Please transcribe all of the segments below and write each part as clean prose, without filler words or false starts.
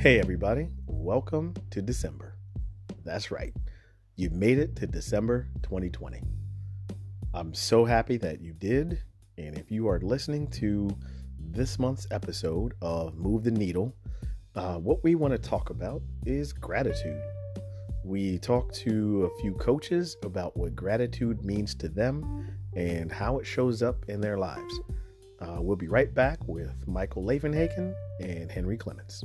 Hey, everybody, welcome to December. That's right, you made it to December 2020. I'm so happy that you did. And if you are listening to this month's episode of Move the Needle, what we want to talk about is gratitude. We talk to a few coaches about what gratitude means to them and how it shows up in their lives. We'll be right back with Michael Lavenhagen and Henry Clements.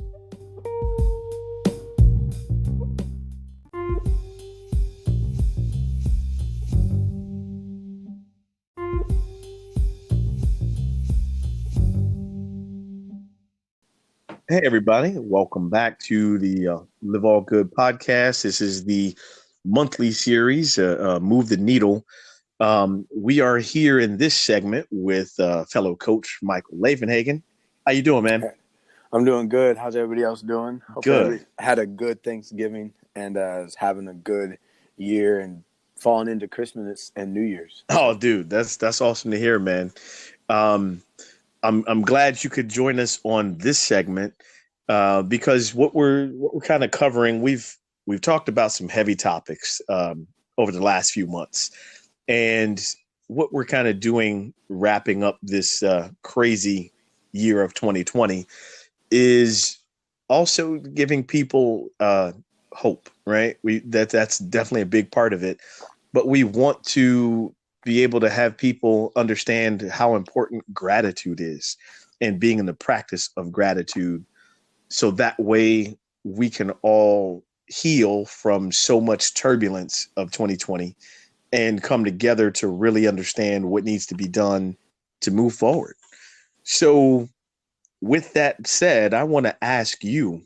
Hey, everybody. Welcome back to the Live All Good podcast. This is the monthly series, Move the Needle. We are here in this segment with fellow coach Michael Lavenhagen. How you doing, man? I'm doing good. How's everybody else doing? Hope Good. everybody had a good Thanksgiving and is having a good year and falling into Christmas and New Year's. Oh, dude, that's awesome to hear, man. I'm glad you could join us on this segment because what we're kind of covering, we've talked about some heavy topics over the last few months, and what we're kind of doing, wrapping up this crazy year of 2020, is also giving people hope. Right? That's definitely a big part of it, but we want to be able to have people understand how important gratitude is and being in the practice of gratitude. So that way we can all heal from so much turbulence of 2020 and come together to really understand what needs to be done to move forward. So with that said, I want to ask you,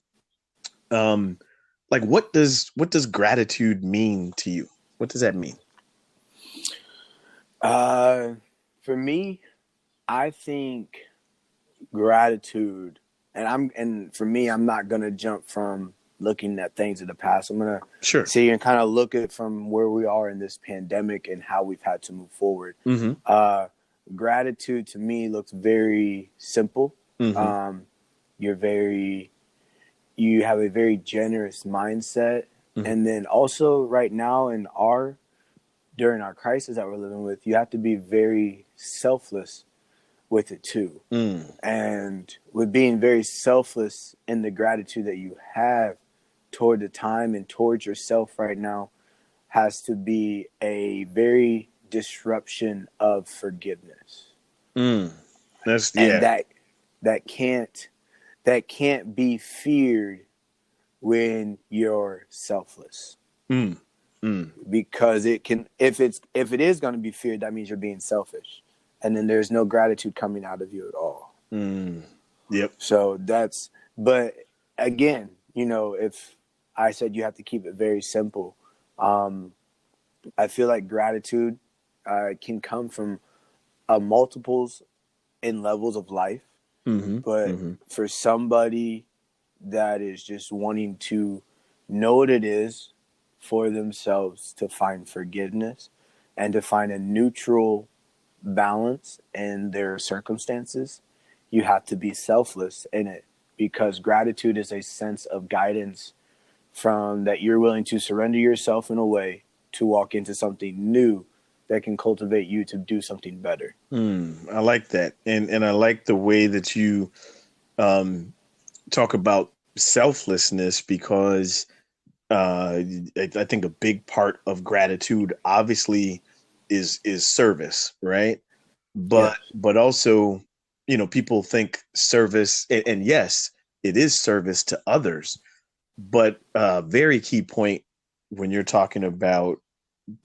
what does gratitude mean to you? What does that mean? For me, I think gratitude, and for me, I'm not gonna jump from looking at things in the past. I'm gonna see and kind of look at it from where we are in this pandemic and how we've had to move forward. Mm-hmm. Gratitude to me looks very simple. Mm-hmm. You have a very generous mindset, Mm-hmm. and then also right now during our crisis that we're living with, you have to be very selfless with it too. And with being very selfless in the gratitude that you have toward the time and towards yourself right now has to be a very disruption of forgiveness. And that can't be feared when you're selfless. Because it can, if it is going to be feared, that means you're being selfish, and then there's no gratitude coming out of you at all. Yep. So but again, if I said you have to keep it very simple, I feel like gratitude can come from multiples in levels of life. But for somebody that is just wanting to know what it is for themselves to find forgiveness and to find a neutral balance in their circumstances, you have to be selfless in it, because gratitude is a sense of guidance from that you're willing to surrender yourself in a way to walk into something new that can cultivate you to do something better. I like that. And I like the way that you talk about selflessness, because I think a big part of gratitude obviously is service, right? But also, people think service, and yes, it is service to others, but a very key point when you're talking about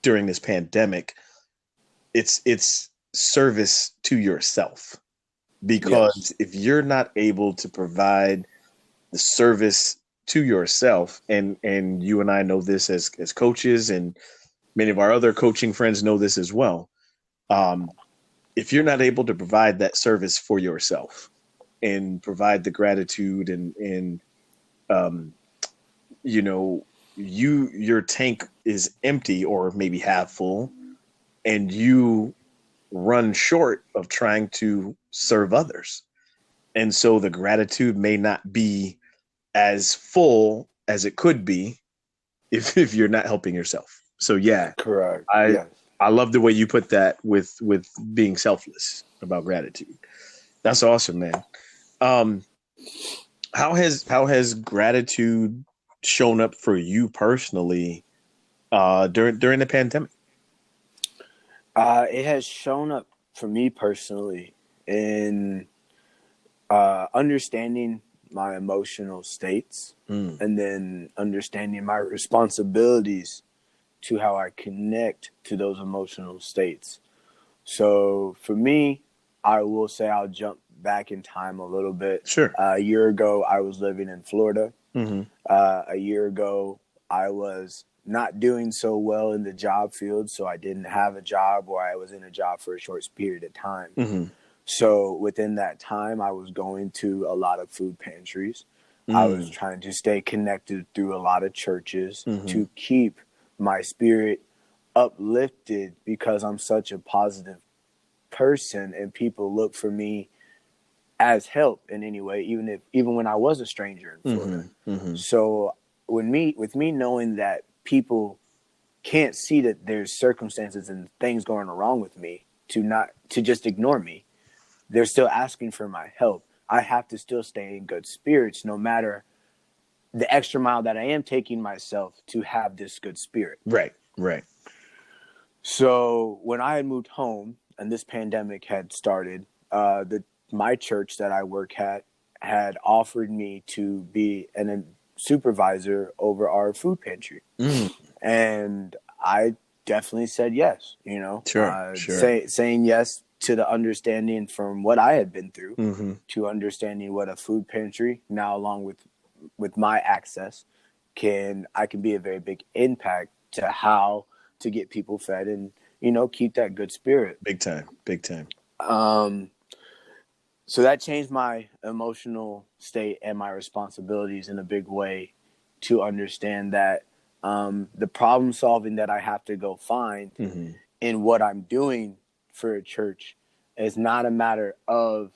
during this pandemic, it's service to yourself, because if you're not able to provide the service to yourself, and you and I know this as coaches, and many of our other coaching friends know this as well. If you're not able to provide that service for yourself and provide the gratitude and your tank is empty or maybe half full, and you run short of trying to serve others, and so the gratitude may not be as full as it could be if you're not helping yourself. So yeah, Correct. I Yes. I love the way you put that with being selfless about gratitude. That's awesome, man. Um, how has gratitude shown up for you personally during the pandemic? It has shown up for me personally in understanding my emotional states, Mm, and then understanding my responsibilities to how I connect to those emotional states. So for me, I will say I'll jump back in time a little bit. sure. A year ago, I was living in Florida. Hmm. A year ago, I was not doing so well in the job field, so I didn't have a job, or I was in a job for a short period of time. Hmm. So within that time, I was going to a lot of food pantries. I was Mm, trying to stay connected through a lot of churches hmm. to keep my spirit uplifted, because I'm such a positive person and people look for me as help in any way, even when I was a stranger in Florida. Hmm. Hmm. So with me knowing that people can't see that there's circumstances and things going wrong with me, to just ignore me, they're still asking for my help. I have to still stay in good spirits, no matter the extra mile that I am taking myself to have this good spirit. Right, right. So when I had moved home and this pandemic had started, the my church that I work at had offered me to be a supervisor over our food pantry, Mm, and I definitely said yes. sure, sure. Saying yes to the understanding from what I had been through, Hmm. to understanding what a food pantry now, along with my access, can be a very big impact to how to get people fed and keep that good spirit. Big time, big time. Um, so that changed my emotional state and my responsibilities in a big way, to understand that the problem solving that I have to go find Hmm. in what I'm doing for a church is not a matter of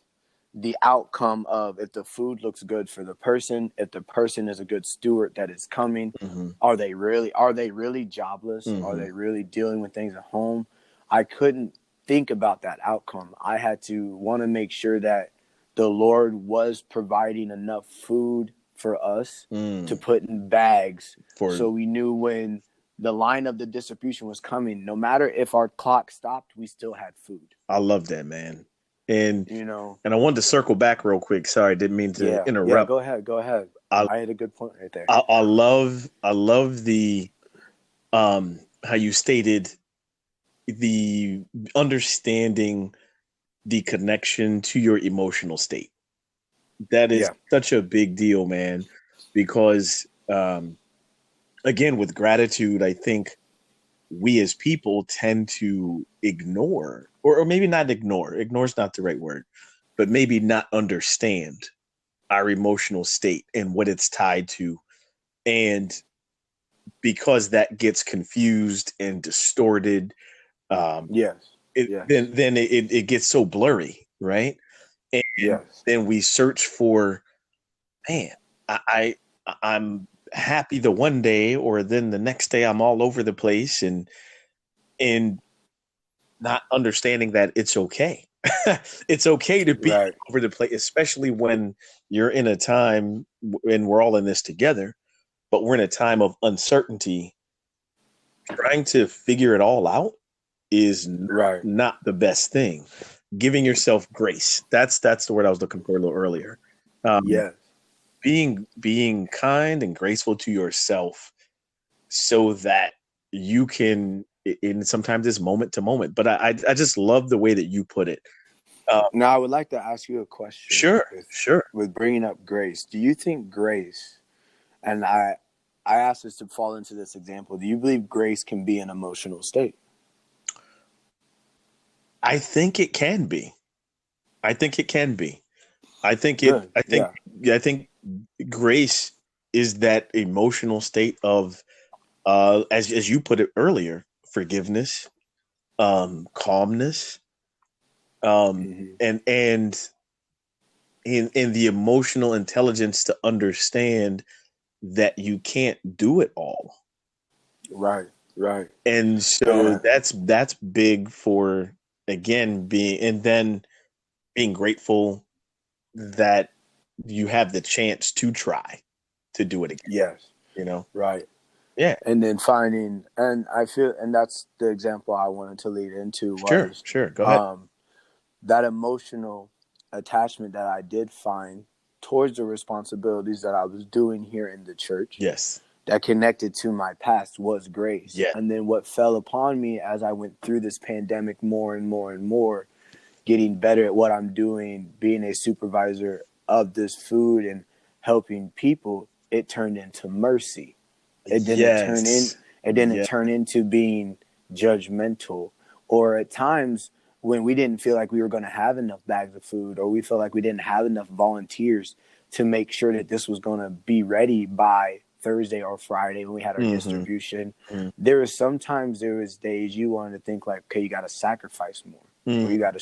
the outcome of if the food looks good for the person, if the person is a good steward that is coming. Hmm. Are they really jobless? Are Hmm. they really dealing with things at home? I couldn't think about that outcome. I had to want to make sure that the Lord was providing enough food for us to Mm. put in bags, For so we knew when the line of the distribution was coming, no matter if our clock stopped, we still had food. I love that, man. And You know, and I wanted to circle back real quick. Sorry, didn't mean to yeah, yeah. interrupt. Go ahead, go ahead. I I had a good point right there. I love the how you stated the understanding the connection to your emotional state. That is Yeah, such a big deal, man, because again, with gratitude, I think we as people tend to ignore, or maybe not ignore is not the right word, but maybe not understand our emotional state and what it's tied to. And because that gets confused and distorted, um, yes, it, yes, then it gets so blurry, right? And yes, then we search for, man, I I'm happy the one day, or then the next day I'm all over the place, and not understanding that it's okay. It's okay to be right, all over the place, especially when you're in a time, and we're all in this together, but we're in a time of uncertainty. Trying to figure it all out is right, not the best thing. Giving yourself grace. That's the word I was looking for a little earlier. Um, yes. being kind and graceful to yourself, so that you can, and sometimes it's moment to moment, but I just love the way that you put it. uh, Now, I would like to ask you a question sure, sure. with bringing up grace. Do you think grace, and I asked this to fall into this example, do you believe grace can be an emotional state? I think it can be. I think it can be. I think it. Good. I think. Yeah. Yeah, I think grace is that emotional state of, as you put it earlier, forgiveness, calmness, Hmm. and in the emotional intelligence to understand that you can't do it all. Right. Right. And so And that's big for, again, being, and then being grateful that you have the chance to try to do it again, yes. you know? Right. Yeah, And then finding, and I feel, and that's the example I wanted to lead into sure, was sure. Go ahead. um, that emotional attachment that I did find towards the responsibilities that I was doing here in the church Yes. that connected to my past was grace. Yeah. And then what fell upon me as I went through this pandemic more and more and more, getting better at what I'm doing, being a supervisor of this food and helping people, it turned into mercy. It didn't turn in Yes. it didn't Yeah. turn into being judgmental, or at times when we didn't feel like we were going to have enough bags of food, or we felt like we didn't have enough volunteers to make sure that this was going to be ready by Thursday or Friday when we had our Mm-hmm. distribution. Mm-hmm. There was days you wanted to think like, okay, you got to sacrifice more, or you got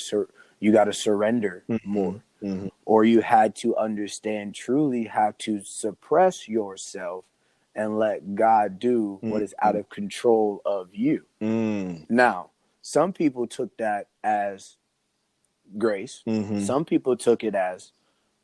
to surrender Mm-hmm. more, Mm-hmm. or you had to understand truly how to suppress yourself and let God do what is out of control of you. Mm-hmm. Now, some people took that as grace. Mm-hmm. Some people took it as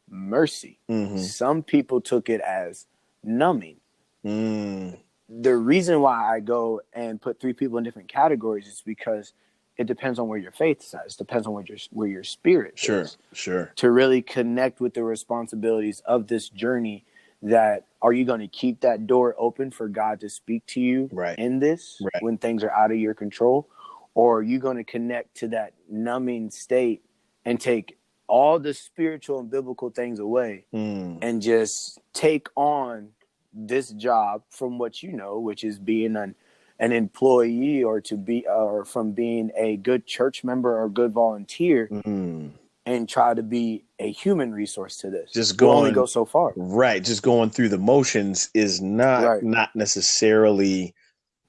mercy. Mm-hmm. Some people took it as numbing. Mm. The reason why I go and put three people in different categories is because it depends on where your faith is at. It depends on where your spirit Sure, is. sure. To really connect with the responsibilities of this journey, that are you going to keep that door open for God to speak to you Right. in this Right. when things are out of your control? Or are you going to connect to that numbing state and take all the spiritual and biblical things away and just take on this job from what you know, which is being an employee, or to be or from being a good church member or good volunteer, Mm. and try to be a human resource to this? Just We'll only going go so far. right, just going through the motions is Right. not necessarily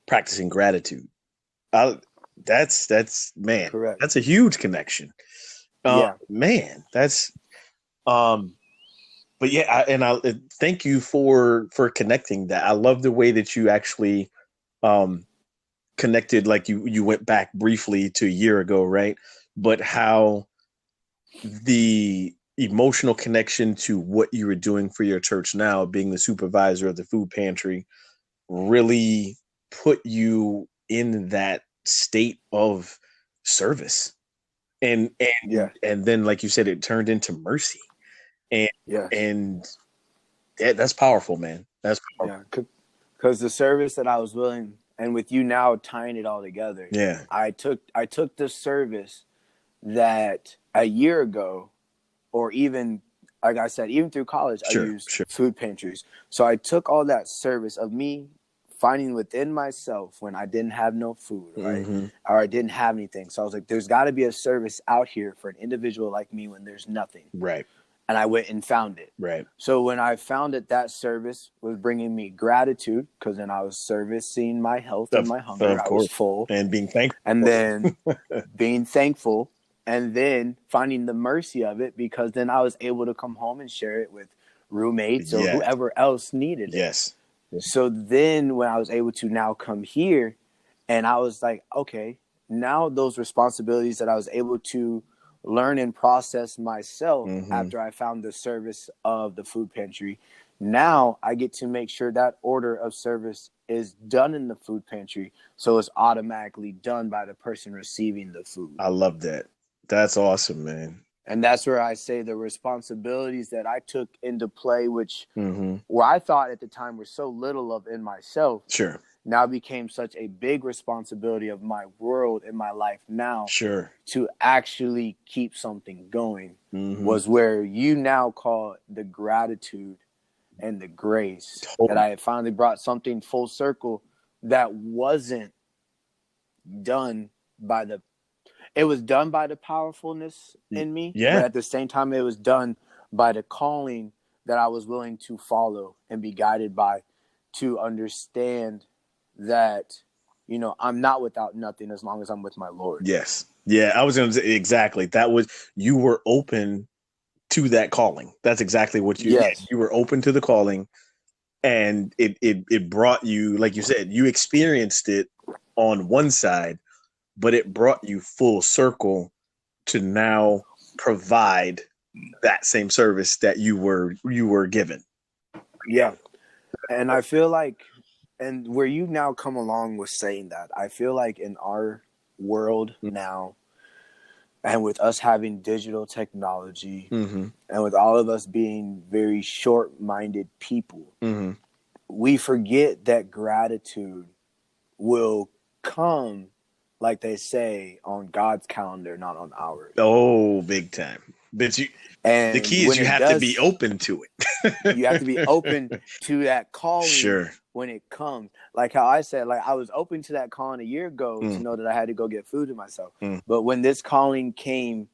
practicing gratitude. I, that's man, Correct. that's a huge connection. Yeah. Man, that's um. But yeah, I thank you for connecting that. I love the way that you actually um connected, like you went back briefly to a year ago, right? But how the emotional connection to what you were doing for your church now, being the supervisor of the food pantry, really put you in that state of service. Yeah. And then, like you said, it turned into mercy. And Yes. and that's powerful, man. That's powerful. Yeah. Because the service that I was willing, and with you now tying it all together, Yeah. I took the service that a year ago, or even like I said, even through college, I Sure, used sure. food pantries. So I took all that service of me finding within myself when I didn't have no food, right? Mm-hmm. Or I didn't have anything. So I was like, there's got to be a service out here for an individual like me when there's nothing. Right, And I went and found it. right. So when I found it, that service was bringing me gratitude, because then I was servicing my health and my hunger. Of I was course. full. And being thankful. And then being thankful, and then finding the mercy of it, because then I was able to come home and share it with roommates or Yes. whoever else needed it. Yes. So then when I was able to now come here, and I was like, okay, now those responsibilities that I was able to learn and process myself Mm-hmm. after I found the service of the food pantry, now I get to make sure that order of service is done in the food pantry, so it's automatically done by the person receiving the food. I love that. That's awesome, man. And that's where I say the responsibilities that I took into play, which Mm-hmm. where I thought at the time were so little of in myself, Sure. now became such a big responsibility of my world in my life now, Sure. to actually keep something going. Mm-hmm. Was where you now call the gratitude and the grace, Totally. that I had finally brought something full circle that wasn't done by the it was done by the powerfulness in me, Yeah. but at the same time it was done by the calling that I was willing to follow and be guided by, to understand that, I'm not without nothing as long as I'm with my Lord. Yes. Yeah. I was going to say exactly. That was, you were open to that calling. That's exactly what Yes. you were open to the calling, and it brought you, like you said, you experienced it on one side, but it brought you full circle to now provide that same service that you were given. Yeah. And I feel like, and where you now come along with saying that, I feel like in our world now, and with us having digital technology, Mm-hmm. and with all of us being very short-minded people, Mm-hmm. we forget that gratitude will come, like they say, on God's calendar, not on ours. Oh, big time. But the And key is when you it have to be does, open to you have to be it. open to that calling Sure. when it comes. Like how I said, like I was open to that calling a year ago to Mm, know that I had to go get food to myself. mm, But when this calling came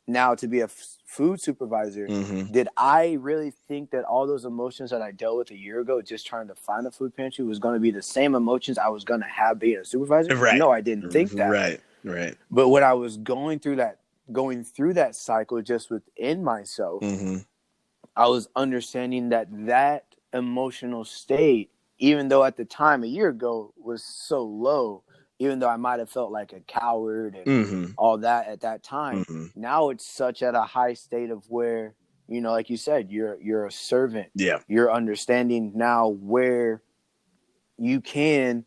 now to be a food supervisor, mm-hmm. did I really think that all those emotions that I dealt with a year ago, just trying to find a food pantry, was going to be the same emotions I was going to have being a supervisor? Right. No, I didn't think that. Right. Right. But when I was going through that cycle just within myself, Mm-hmm. I was understanding that emotional state, even though at the time a year ago was so low, even though I might have felt like a coward and Mm-hmm. all that at that time, Mm-hmm. now it's such at a high state of where, like you said, you're a servant. Yeah. You're understanding now where you can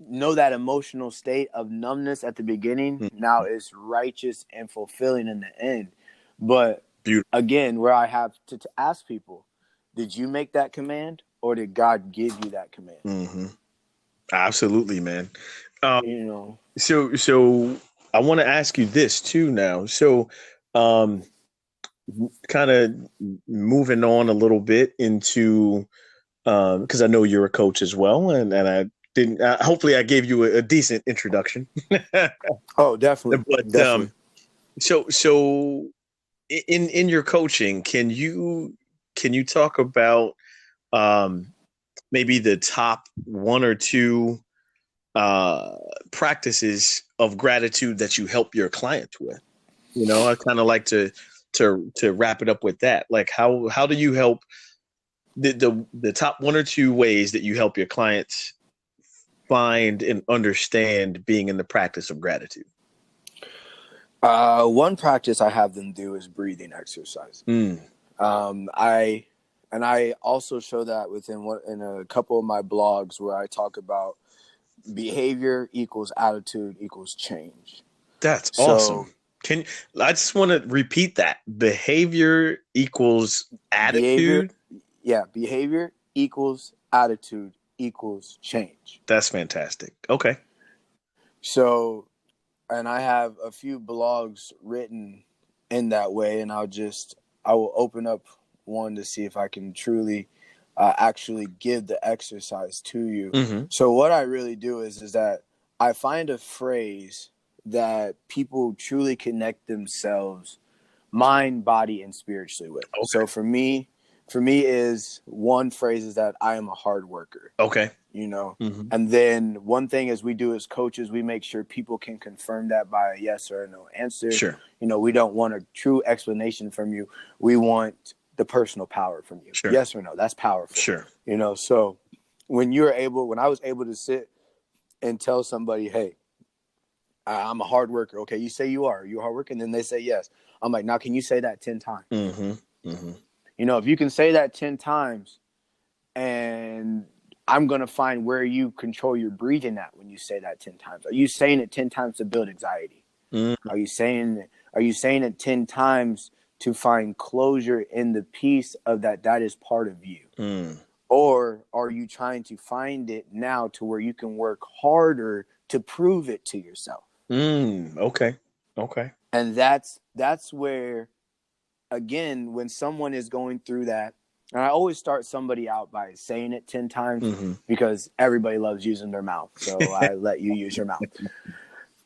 know that emotional state of numbness at the beginning Mm. now is righteous and fulfilling in the end. But Beautiful. again, where I have to ask people, did you make that command or did God give you that command? Mm-hmm. Absolutely, man. Um, You know, so I want to ask you this too now. So, um, kind of moving on a little bit into, because I know you're a coach as well, and I didn't. Hopefully, I gave you a decent introduction. oh, definitely, But definitely. so in your coaching, can you talk about um, maybe the top one or two uh, practices of gratitude that you help your clients with? I kind of like to wrap it up with that. Like how do you help the top one or two ways that you help your clients find and understand being in the practice of gratitude? One practice I have them do is breathing exercise. Mm, I also show that in a couple of my blogs where I talk about behavior equals attitude equals change. that's So awesome. Can I just want to repeat that? Behavior equals behavior, attitude. behavior equals attitude equals change. That's fantastic. Okay. So, and I have a few blogs written in that way, and I will open up one to see if I can truly actually give the exercise to you. Mm-hmm. So what I really do is that I find a phrase that people truly connect themselves mind, body, and spiritually with. Okay. So for me is one phrase is that I am a hard worker, Okay. Mm-hmm. and then one thing is we do as coaches, we make sure people can confirm that by a yes or a no answer. Sure. We don't want a true explanation from you. We want the personal power from you. Sure. Yes or no, that's powerful. Sure. So when I was able to sit and tell somebody, hey, I'm a hard worker. Okay, you say you're a hard worker, and then they say yes. I'm like, now can you say that 10 times? Mm-hmm. Mm-hmm. If you can say that 10 times, and I'm going to find where you control your breathing at when you say that 10 times. Are you saying it 10 times to build anxiety? Mm-hmm. Are you saying it 10 times to find closure in the piece of that is part of you? Mm. Or are you trying to find it now to where you can work harder to prove it to yourself? Okay. Okay. And that's where, again, when someone is going through that, and I always start somebody out by saying it 10 times Mm-hmm. because everybody loves using their mouth. So I let you use your mouth.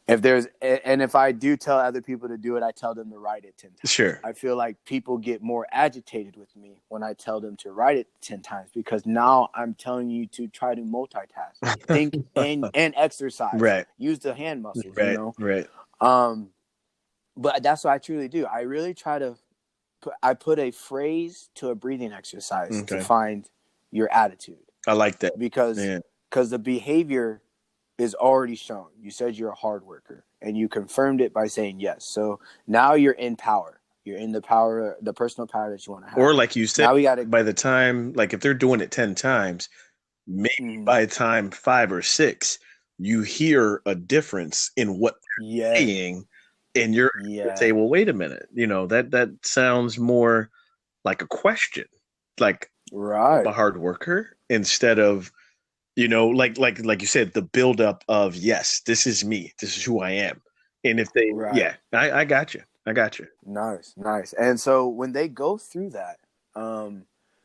If I do tell other people to do it, I tell them to write it 10 times. Sure. I feel like people get more agitated with me when I tell them to write it 10 times because now I'm telling you to try to multitask, think and exercise, Right. use the hand muscles, Right. Right. Um, but that's what I truly do. I really try to I put a phrase to a breathing exercise to Okay. find your attitude. I like that. because Yeah. because the behavior is already shown. You said you're a hard worker, and you confirmed it by saying yes. So now you're in power. You're in the power, the personal power that you want to have. Or like you said, Now we got to. by the time, like if they're doing it 10 times, maybe Mm, by time 5 or 6, you hear a difference in what they're yes, saying, and you're able to say, yes, well, wait a minute, that sounds more like a question, like right, a hard worker, instead of, like you said, the buildup of, yes, this is me, this is who I am. And if they, right. yeah, I got you. I got you. Nice, nice. And so when they go through that, um,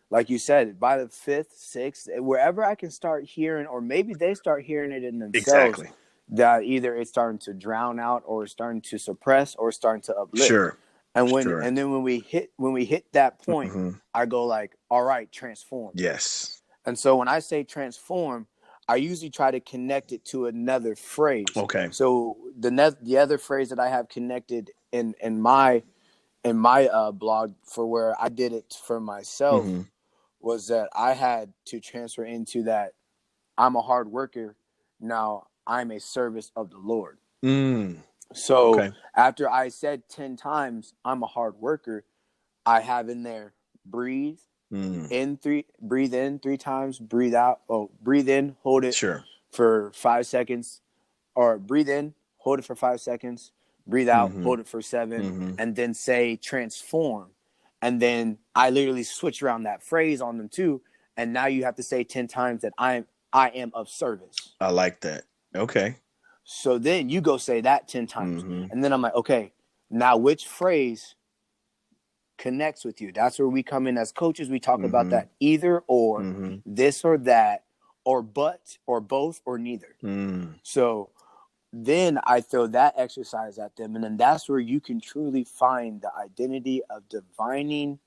like you said, by the fifth, sixth, wherever I can start hearing, or maybe they start hearing it in themselves, Exactly. that either it's starting to drown out, or it's starting to suppress, or starting to uplift. Sure. Sure. And then when we hit that point, Hmm. I go like, all right, transform. Yes. And so when I say transform, I usually try to connect it to another phrase. Okay. So the other phrase that I have connected in my blog for where I did it for myself Hmm. was that I had to transfer into that I'm a hard worker. Now I'm a service of the Lord. Mm. So Okay. after I said 10 times I'm a hard worker, I have in there breathe Mm. breathe in 3 times, breathe out. Oh, breathe in, hold it Sure. for 5 seconds, or breathe in, hold it for 5 seconds, breathe out, Hmm. hold it for 7, Hmm. and then say transform. And then I literally switch around that phrase on them too. And now you have to say 10 times that I am of service. I like that. Okay. So then you go say that 10 times. Hmm. And then I'm like, okay, now which phrase connects with you? That's where we come in as coaches. We talk about Hmm. that either or, Hmm. this or that, or but, or both, or neither. Mm. So then I throw that exercise at them. And then that's where you can truly find the identity of divining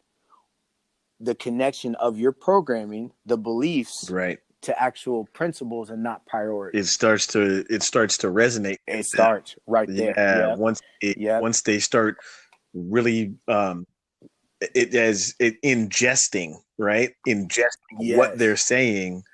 the connection of your programming, the beliefs, Right. to actual principles and not It priorities. starts to it starts to resonate with It them. starts right there. Yeah. Yep. Once Yep. once they start really it as it ingesting, right? Ingesting what they're Yes. saying,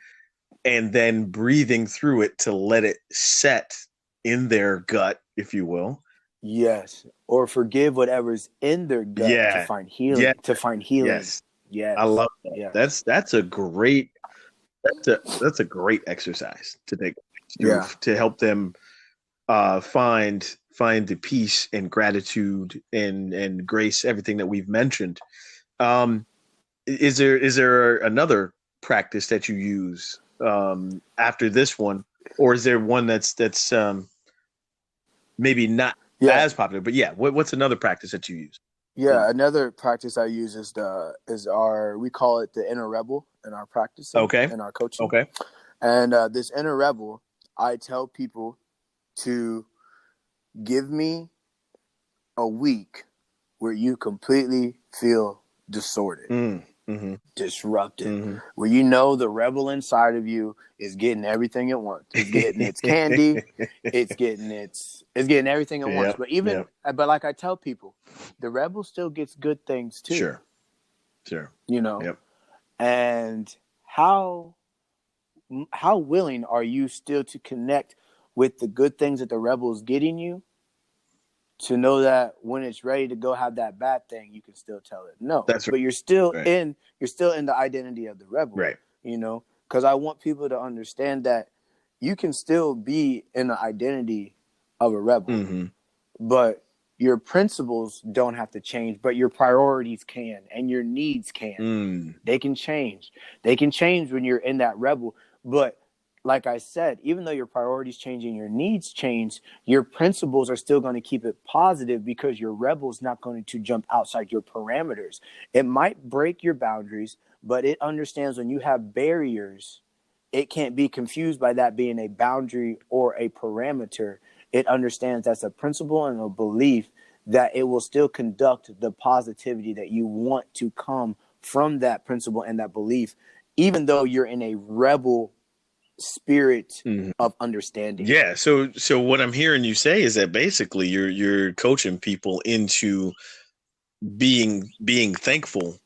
and then breathing through it to let it set in their gut, if you will. Yes. Or forgive whatever's in their gut to Yeah. find Yeah. healing. To find healing. Yes. I Yes. love that. Yes. That's a great exercise to take Yeah. to help them find the peace and gratitude and grace, everything that we've mentioned. Um, is there another practice that you use after this one, or is there one that's maybe not Yeah. as popular? But yeah, what's another practice that you use? Yeah. Another practice I use is our, we call it the inner rebel in our practicing, Okay, in our coaching. okay, And this inner rebel, I tell people to give me a week where you completely feel disordered, mm-hmm. disrupted, Mm-hmm. where you know the rebel inside of you is getting everything it wants. It's getting its candy. It's getting everything it wants. Yep, yep, But like I tell people, the rebel still gets good things too. sure, sure, You know, yep. and how willing are you still to connect with the good things that the rebel is getting you, to know that when it's ready to go have that bad thing, you can still tell it no. That's But you're still right, in the identity of the rebel, right. because I want people to understand that you can still be in the identity of a rebel, Mm-hmm. but your principles don't have to change, but your priorities can, and your needs can. Mm. They can change. They can change when you're in that rebel. But like I said, even though your priorities change and your needs change, your principles are still going to keep it positive, because your rebel is not going to jump outside your parameters. It might break your boundaries, but it understands when you have barriers, it can't be confused by that being a boundary or a parameter. It understands that's a principle and a belief that it will still conduct the positivity that you want to come from that principle and that belief, even though you're in a rebel spirit Mhm. of understanding. Yeah. So what I'm hearing you say is that basically you're coaching people into being thankful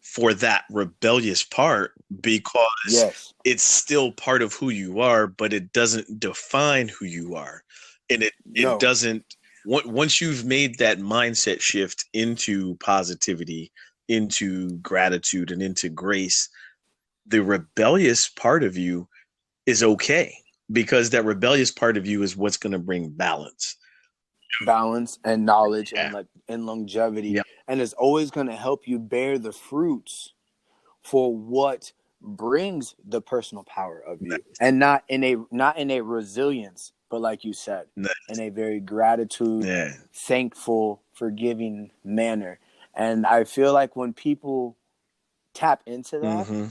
for that rebellious part because Yes. it's still part of who you are, but it doesn't define who you are. And it No. doesn't once you've made that mindset shift into positivity, into gratitude and into grace, the rebellious part of you is okay because that rebellious part of you is what's going to bring balance. Balance and knowledge and Yeah. like and longevity, Yeah. and it's always going to help you bear the fruits for what brings the personal power of you, and not in a resilience, but like you said, in a very gratitude, Yeah. thankful, forgiving manner. And I feel like when people tap into that, Mm-hmm.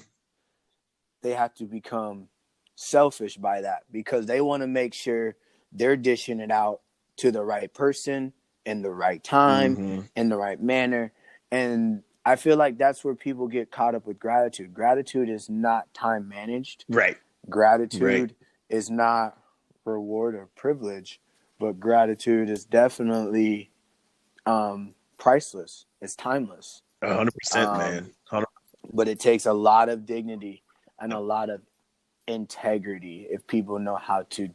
they have to become selfish by that, because they want to make sure they're dishing it out to the right person in the right time, Mm-hmm. in the right manner. And I feel like that's where people get caught up with gratitude. Gratitude is not time managed. Right. Right. Gratitude is not reward or privilege, but gratitude is definitely priceless. It's timeless. 100%, man. 100. But it takes a lot of dignity and a lot of integrity if people know how to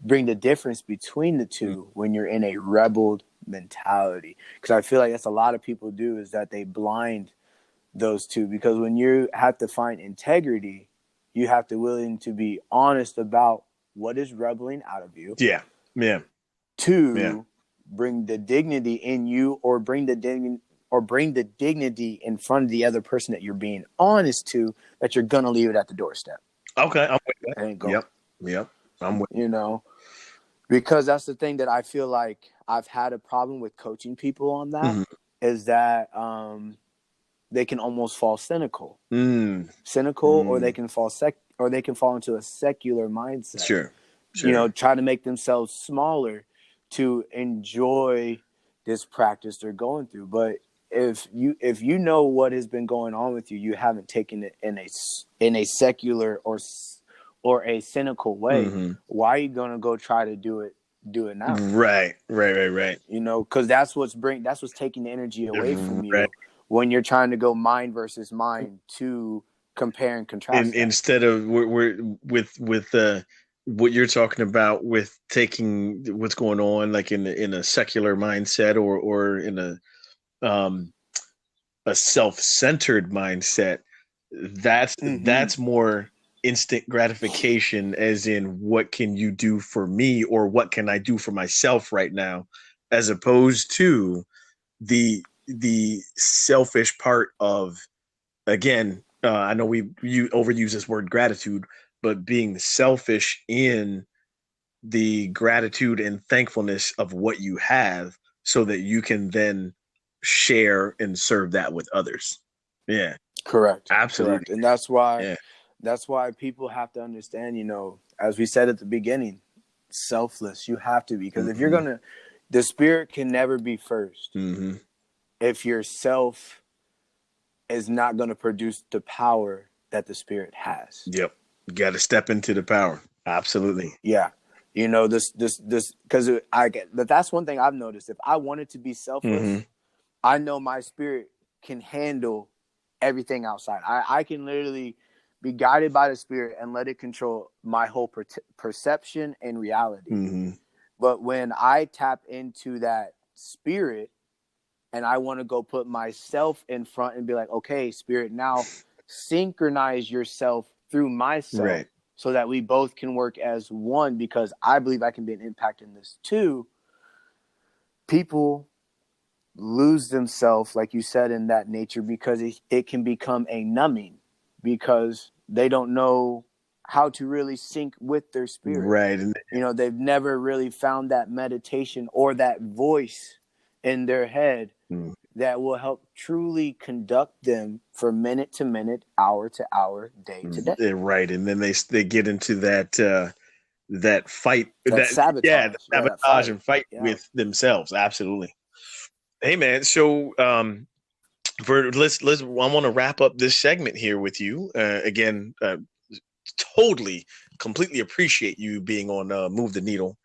bring the difference between the two when you're in a rebel mentality. Because I feel like that's a lot of people do, is that they blind those two. Because when you have to find integrity, you have to willing to be honest about what is rebelling out of you, Yeah. Yeah. Yeah. to bring the dignity in you, or bring the dignity in front of the other person that you're being honest to, that you're gonna leave it at the doorstep. Okay. I'm with that. And go. Yep. Yep. I'm with. You know, because that's the thing that I feel like I've had a problem with coaching people on, that Mhm. is that they can almost fall cynical, Mm. or they can fall into a secular mindset. Sure. Sure. Try to make themselves smaller to enjoy this practice they're going through. But if you know what has been going on with you, you haven't taken it in a secular or a cynical way. Mm-hmm. Why are you going to go try to do it now? Right. Because that's what's taking the energy away from you, Right. when you're trying to go mind versus mind to compare and contrast that. Instead of we're with what you're talking about with taking what's going on like in a secular mindset or in um a self-centered mindset, Mm-hmm. that's more instant gratification, as in what can you do for me or what can I do for myself right now, as opposed to the selfish part of, again, I know you overuse this word gratitude, but being selfish in the gratitude and thankfulness of what you have so that you can then share and serve that with others. Yeah, Correct. absolutely. And that's why Yeah. people have to understand, as we said at the beginning, selfless. You have to be, because if you're Mm-hmm. gonna, the spirit can never be first Mm-hmm. if your self is not going to produce the power that the spirit has. Yep. You got to step into the power. Absolutely. Yeah. This, because but that's one thing I've noticed. If I wanted to be Mm-hmm. selfless, I know my spirit can handle everything outside. I can literally be guided by the spirit and let it control my whole perception and reality. Mm-hmm. But when I tap into that spirit and I want to go put myself in front and be like, okay, spirit, now synchronize yourself through myself, Right. so that we both can work as one, because I believe I can be an impact in this too. People lose themselves, like you said, in that nature, because it can become a numbing, because they don't know how to really sync with their spirit. Right. And They've never really found that meditation or that voice in their head mm, that will help truly conduct them from minute to minute, hour to hour, day to day. right. And then they get into that fight, That the sabotage, yeah, that sabotage fight, and fight yeah. with themselves. Absolutely. Hey man, so for let's I want to wrap up this segment here with you again. totally, completely appreciate you being on Move the Needle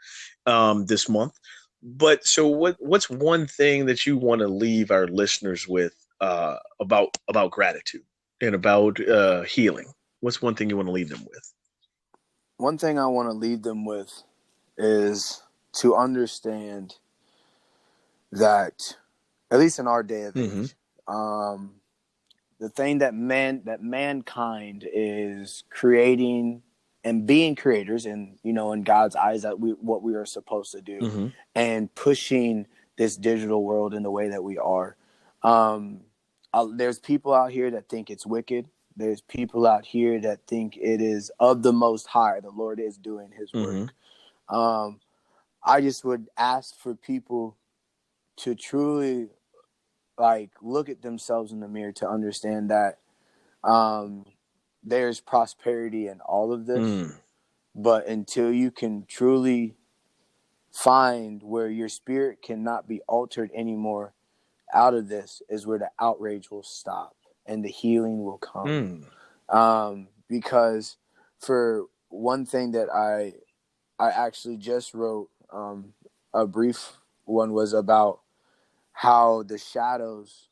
this month. But so, what's one thing that you want to leave our listeners with about gratitude and about healing? What's one thing you want to leave them with? One thing I want to leave them with is to understand that, at least in our day of Mm-hmm. age, the thing that mankind is creating and being creators, and in God's eyes, that what we are supposed to do, Mm-hmm. and pushing this digital world in the way that we are. Um, there's people out here that think it's wicked. There's people out here that think it is of the Most High. The Lord is doing His Mm-hmm. work. Um, I just would ask for people to truly look at themselves in the mirror to understand that um, there's prosperity in all of this. Mm. But until you can truly find where your spirit cannot be altered anymore out of this, is where the outrage will stop and the healing will come. Because for one thing that I actually just wrote, a brief one, was about how the shadows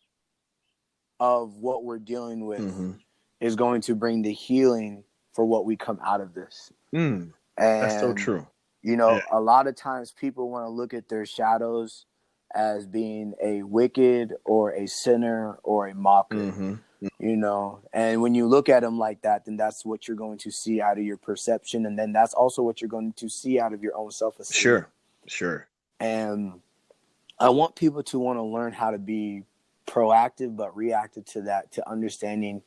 of what we're dealing with Mm-hmm. is going to bring the healing for what we come out of this. Mm. That's so And, true. Yeah. a lot of times people want to look at their shadows as being a wicked or a sinner or a mocker, Mm-hmm. and when you look at them like that, then that's what you're going to see out of your perception. And then that's also what you're going to see out of your own self-esteem. Sure. And I want people to want to learn how to be proactive but reactive to that, to understanding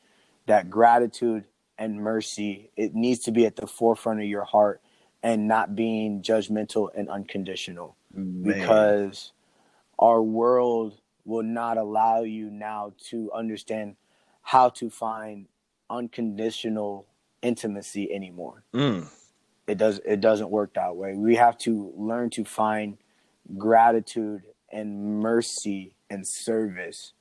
that gratitude and mercy, it needs to be at the forefront of your heart and not being judgmental and unconditional. Man. Because our world will not allow you now to understand how to find unconditional intimacy anymore. Mm. It doesn't work that way. We have to learn to find gratitude and mercy and service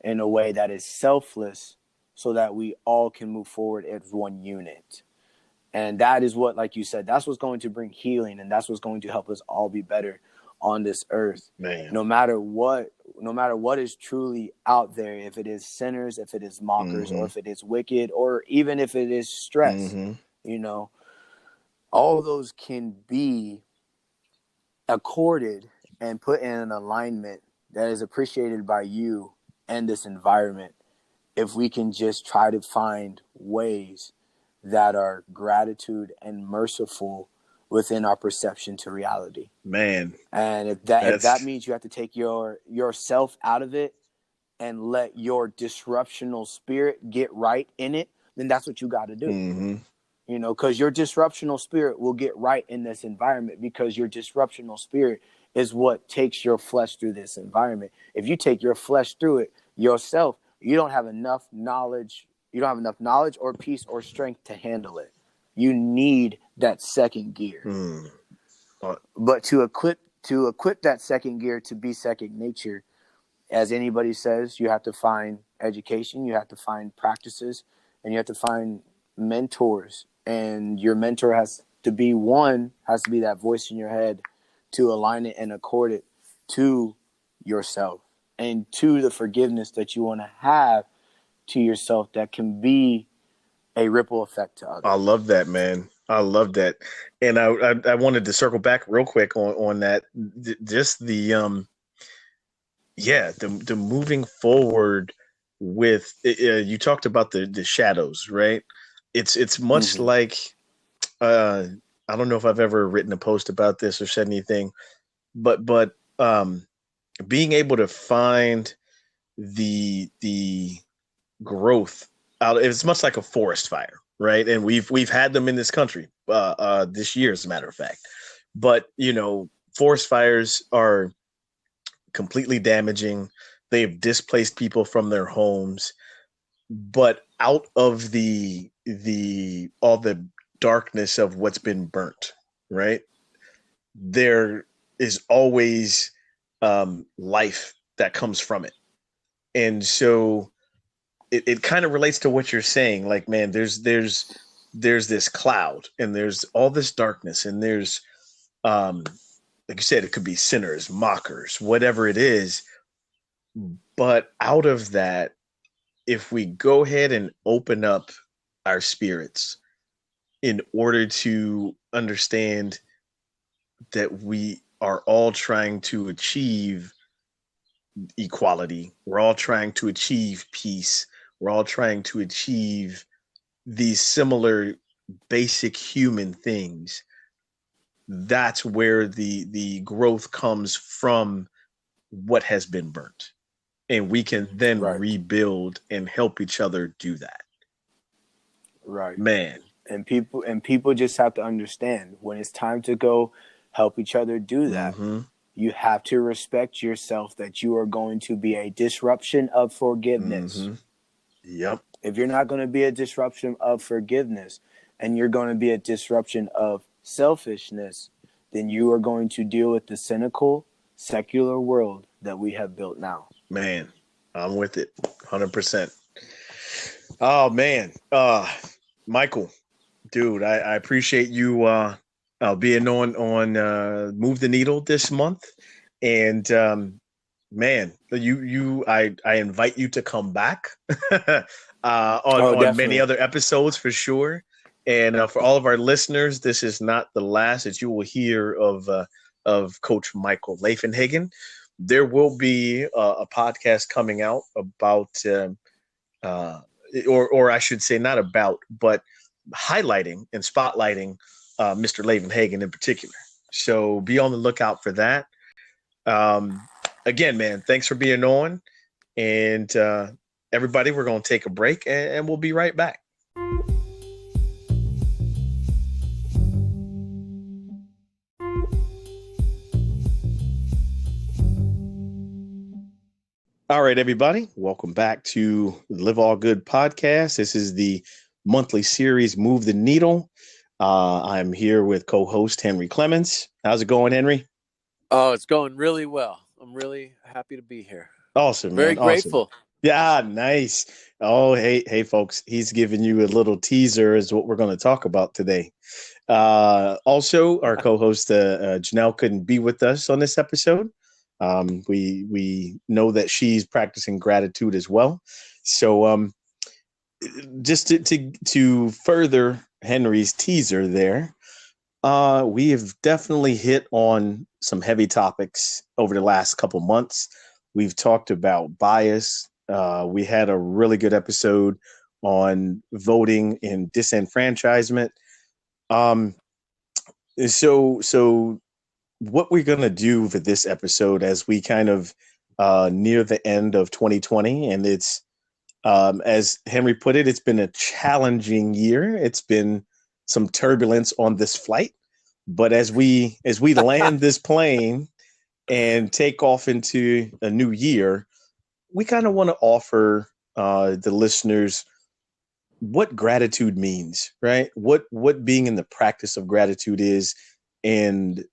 in a way that is selfless, so that we all can move forward as one unit. And that is what, like you said, that's what's going to bring healing, and that's what's going to help us all be better on this earth. Man. No matter what is truly out there, if it is sinners, if it is mockers, Mm-hmm. or if it is wicked, or even if it is stress, Mm-hmm. all those can be accorded and put in an alignment that is appreciated by you and this environment, if we can just try to find ways that are gratitude and merciful within our perception to reality. Man. And if that That's means you have to take yourself out of it and let your disruptional spirit get right in it, then that's what you got to do. mm-hmm. Because your disruptional spirit will get right in this environment, because your disruptional spirit is what takes your flesh through this environment. If you take your flesh through it yourself, you don't have enough knowledge. You don't have enough knowledge or peace or strength to handle it. You need that second gear. Mm. But to equip that second gear to be second nature, as anybody says, you have to find education, you have to find practices, and you have to find mentors. And your mentor has to be that voice in your head to align it and accord it to yourself and to the forgiveness that you want to have to yourself, that can be a ripple effect to others. I love that, man. I love that. And I wanted to circle back real quick on that. Just the moving forward with you talked about the shadows, right? It's much Mm-hmm. like uh I don't know if I've ever written a post about this or said anything, but being able to find the growth out, it's much like a forest fire, right? And we've had them in this country this year, as a matter of fact. But forest fires are completely damaging. They've displaced people from their homes, but out of the all the darkness of what's been burnt, right? There is always life that comes from it. And so it kind of relates to what you're saying. Like, man, there's there's this cloud and there's all this darkness and there's um like you said, it could be sinners, mockers, whatever it is. But out of that, if we go ahead and open up our spirits in order to understand that we are all trying to achieve equality, we're all trying to achieve peace, we're all trying to achieve these similar basic human things. That's where the growth comes from what has been burnt, and we can then Right. rebuild and help each other do that. Right. Man. And people just have to understand when it's time to go help each other do that. Mm-hmm. You have to respect yourself that you are going to be a disruption of forgiveness. Mm-hmm. Yep. If you're not going to be a disruption of forgiveness and you're going to be a disruption of selfishness, then you are going to deal with the cynical, secular world that we have built now. Man, I'm with it 100%. Oh man. Michael, dude, I appreciate you being on Move the Needle this month. And man, I invite you to come back on many Definitely. other episodes for sure. And for all of our listeners, this is not the last that you will hear of Coach Michael Lavenhagen. There will be a podcast coming out about, or I should say, not about, but highlighting and spotlighting Mr. Lavenhagen in particular. So be on the lookout for that. Um, Again, man, thanks for being on. And everybody, we're going to take a break and we'll be right back. All right, everybody, welcome back to the Live All Good podcast. This is the monthly series, Move the Needle. I'm here with co-host Henry Clemens. How's it going, Henry? Oh, it's going really well. I'm really happy to be here. Awesome, Very man. Awesome. grateful. Yeah, nice. Oh, hey, folks. He's giving you a little teaser as what we're going to talk about today. Also, our co-host Janelle couldn't be with us on this episode. We know that she's practicing gratitude as well. So, just to further Henry's teaser there, we have definitely hit on some heavy topics over the last couple months. We've talked about bias. We had a really good episode on voting and disenfranchisement. So what we're going to do for this episode as we kind of near the end of 2020, and it's, as Henry put it, it's been a challenging year. It's been some turbulence on this flight, but as we land this plane and take off into a new year, we kind of want to offer the listeners what gratitude means, right? What being in the practice of gratitude is, and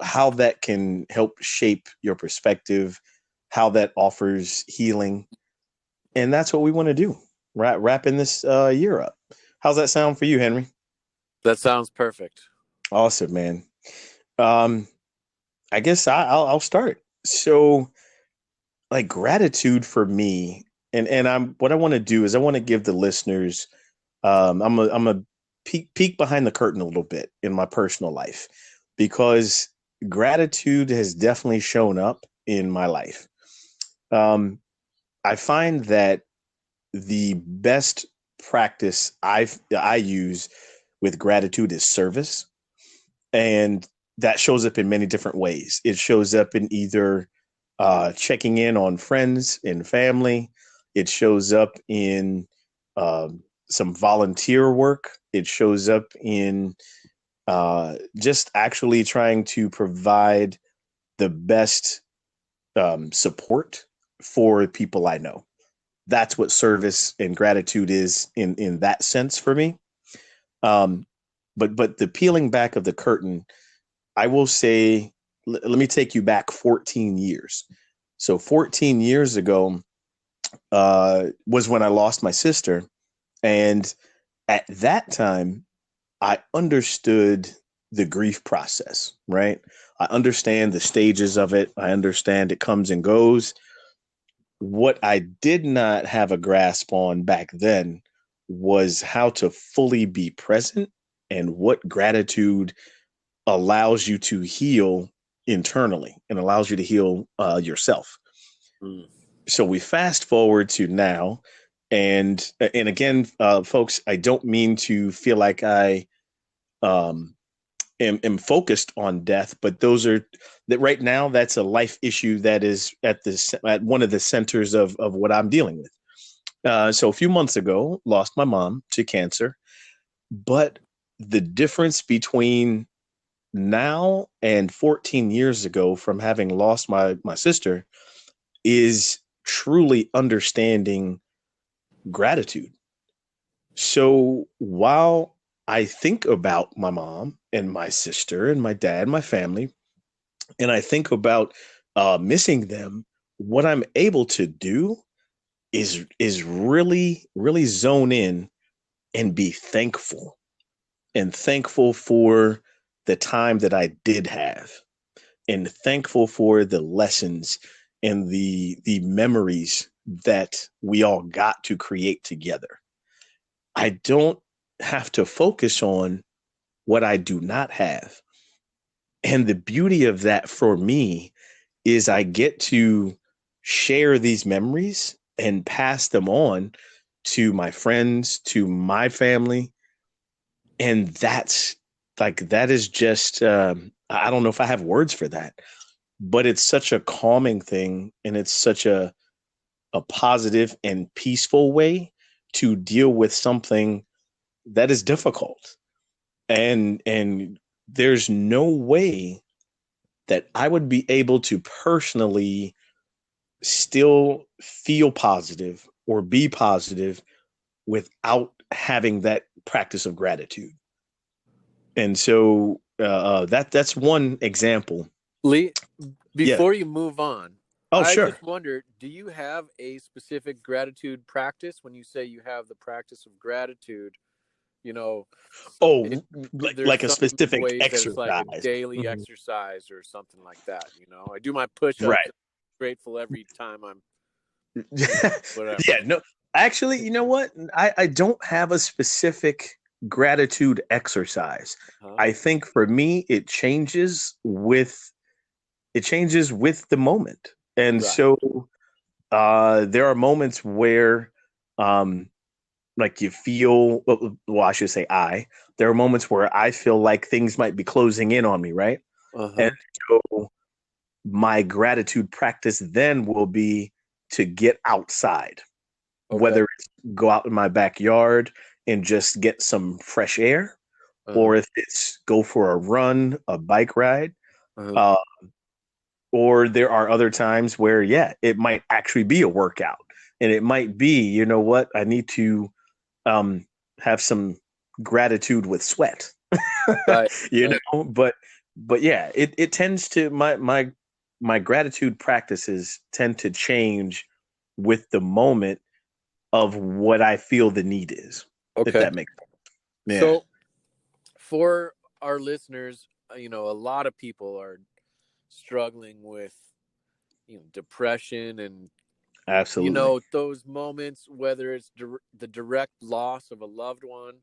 how that can help shape your perspective, how that offers healing. And that's what we want to do, right? Wrapping this year up. How's that sound for you, Henry? That sounds perfect. Awesome, man. I guess I'll start. So, like, gratitude for me, and I'm what I want to do is I want to give the listeners, I'm a peek behind the curtain a little bit in my personal life, because gratitude has definitely shown up in my life. I find that the best practice I use with gratitude is service, and that shows up in many different ways. It shows up in either checking in on friends and family. It shows up in some volunteer work. It shows up in just actually trying to provide the best support for people I know. That's what service and gratitude is in that sense for me. But the peeling back of the curtain, I will say, let me take you back 14 years. So 14 years ago was when I lost my sister, and at that time, I understood the grief process, right? I understand the stages of it. I understand it comes and goes. What I did not have a grasp on back then was how to fully be present and what gratitude allows you to heal internally and allows you to heal yourself. Mm. So we fast forward to now, and again, folks, I don't mean to feel like I um, am focused on death, but those are that right now. That's a life issue that is at one of the centers of what I'm dealing with. So a few months ago, lost my mom to cancer, but the difference between now and 14 years ago from having lost my sister is truly understanding gratitude. So while I think about my mom and my sister and my dad, my family, and I think about missing them, what I'm able to do is really zone in and be thankful and thankful for the time that I did have and thankful for the lessons and the memories that we all got to create together. I don't have to focus on what I do not have. And the beauty of that for me is I get to share these memories and pass them on to my friends, to my family. And that's that is just, I don't know if I have words for that, but it's such a calming thing. And it's such a positive and peaceful way to deal with something that is difficult. And there's no way that I would be able to personally still feel positive or be positive without having that practice of gratitude. And so that's one example. Lee, Yeah. before you move on, Oh, I sure. just wonder, do you have a specific gratitude practice? When you say you have the practice of gratitude, you know, it, Oh, there's like a some specific ways that it's like a exercise. daily Mhm. exercise or something like that. I do my push-ups. Right. I'm grateful every time I'm, Yeah, whatever. no, actually, you know what? I don't have a specific gratitude exercise. Huh? I think for me, it changes with the moment. And Right. so there are moments where um like you feel well, I should say there are moments where I feel like things might be closing in on me, right? And Uh-huh. so my gratitude practice then will be to get outside, Okay. whether it's go out in my backyard and just get some fresh air, Uh-huh. or if it's go for a run, a bike ride. Uh-huh. Uh, or there are other times where, yeah, it might actually be a workout. And it might be, you know what, I need to um, have some gratitude with sweat, Right. you Right. know, but yeah, it tends to my gratitude practices tend to change with the moment of what I feel the need is, if Okay. that makes sense. Yeah, So for our listeners, a lot of people are struggling with, depression and, absolutely. those moments, whether it's the direct loss of a loved one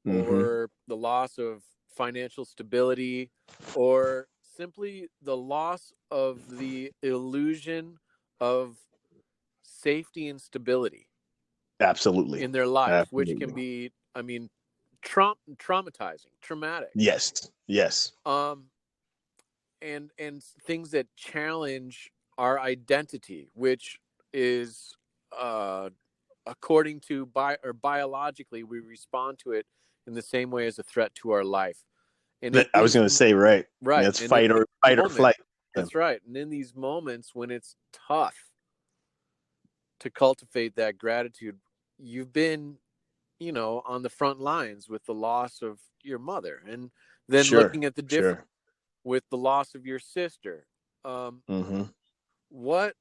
Hmm. or the loss of financial stability or simply the loss of the illusion of safety and stability Absolutely. in their life, which can Absolutely. be, I mean, traumatizing, traumatic. Yes. Yes. Um, and things that challenge our identity, which is, uh, according to biologically, we respond to it in the same way as a threat to our life. And in I was these going to say, right. right, It's and in these fight or moments, flight. Yeah. that's right. And in these moments when it's tough to cultivate that gratitude, you've been, on the front lines with the loss of your mother, and then Sure. looking at the difference Sure. with the loss of your sister. Um, Hmm. what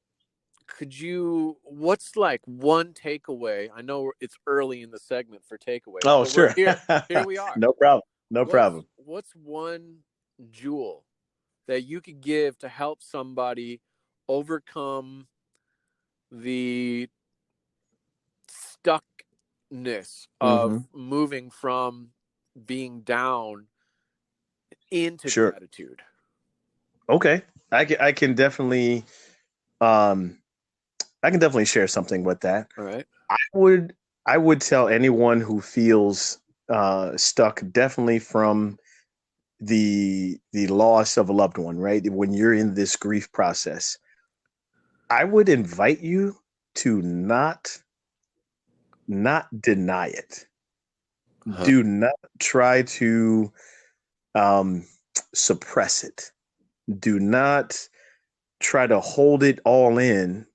what's like one takeaway? I know it's early in the segment for takeaways, Oh, but we're sure. here we are. No problem. No problem. What's one jewel that you could give to help somebody overcome the stuckness of moving from being down into Sure. gratitude? Okay. I can definitely share something with that. All right. I would tell anyone who feels stuck, definitely from the loss of a loved one, right? When you're in this grief process, I would invite you to not deny it. Do not try to suppress it. Do not try to hold it all in,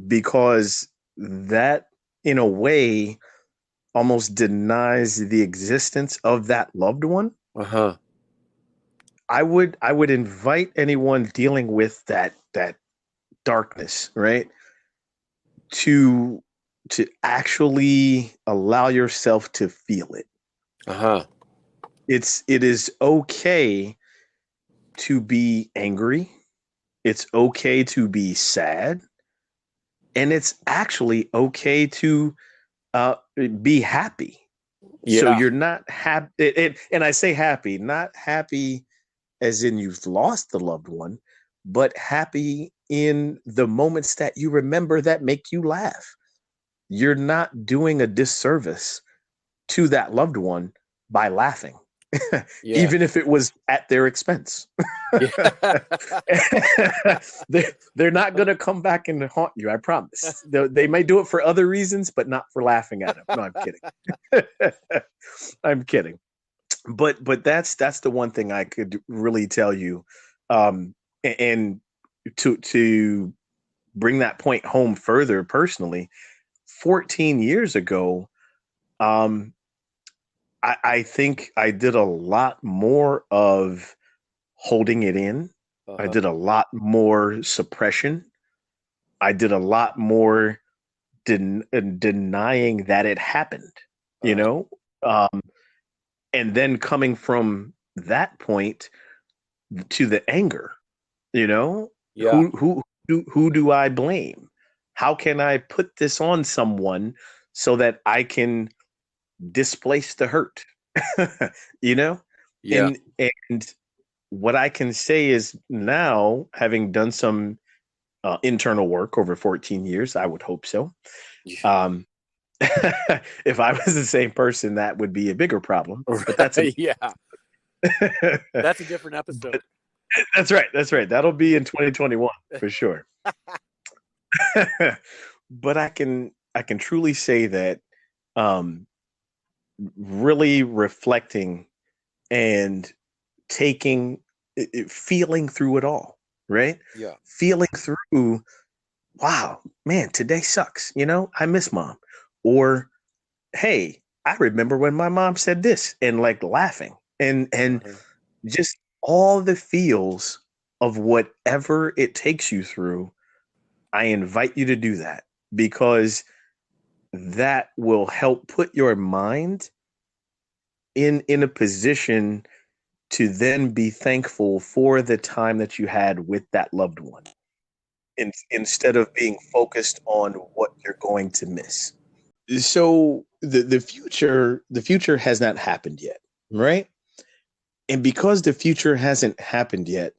because that, in a way, almost denies the existence of that loved one. I would invite anyone dealing with that darkness, right, to actually allow yourself to feel it. It is okay to be angry. It's okay to be sad. And it's actually okay to be happy. Yeah. So you're not happy. And I say happy, not happy as in you've lost the loved one, but happy in the moments that you remember that make you laugh. You're not doing a disservice to that loved one by laughing. Yeah. Even if it was at their expense. They're not going to come back and haunt you, I promise. They may do it for other reasons, but not for laughing at them. No, I'm kidding. I'm kidding. But that's the one thing I could really tell you. And to bring that point home further personally, 14 years ago, I think I did a lot more of holding it in. I did a lot more suppression. I did a lot more denying that it happened, you know? And then coming from that point to the anger, you know? Yeah. Who do I blame? How can I put this on someone so that I can displace the hurt? You know? Yeah. And what I can say is, now, having done some internal work over 14 years, I would hope so. If I was the same person, that would be a bigger problem. But that's that's a different episode. That's right. That'll be in 2021 for sure. But I can truly say that really reflecting and feeling through it all, right? Yeah. Feeling through, wow, man, today sucks. You know, I miss mom. Or, hey, I remember when my mom said this, and like laughing and just all the feels of whatever it takes you through. I invite you to do that, because that will help put your mind in a position to then be thankful for the time that you had with that loved one, instead of being focused on what you're going to miss. So the future has not happened yet, right? And because the future hasn't happened yet,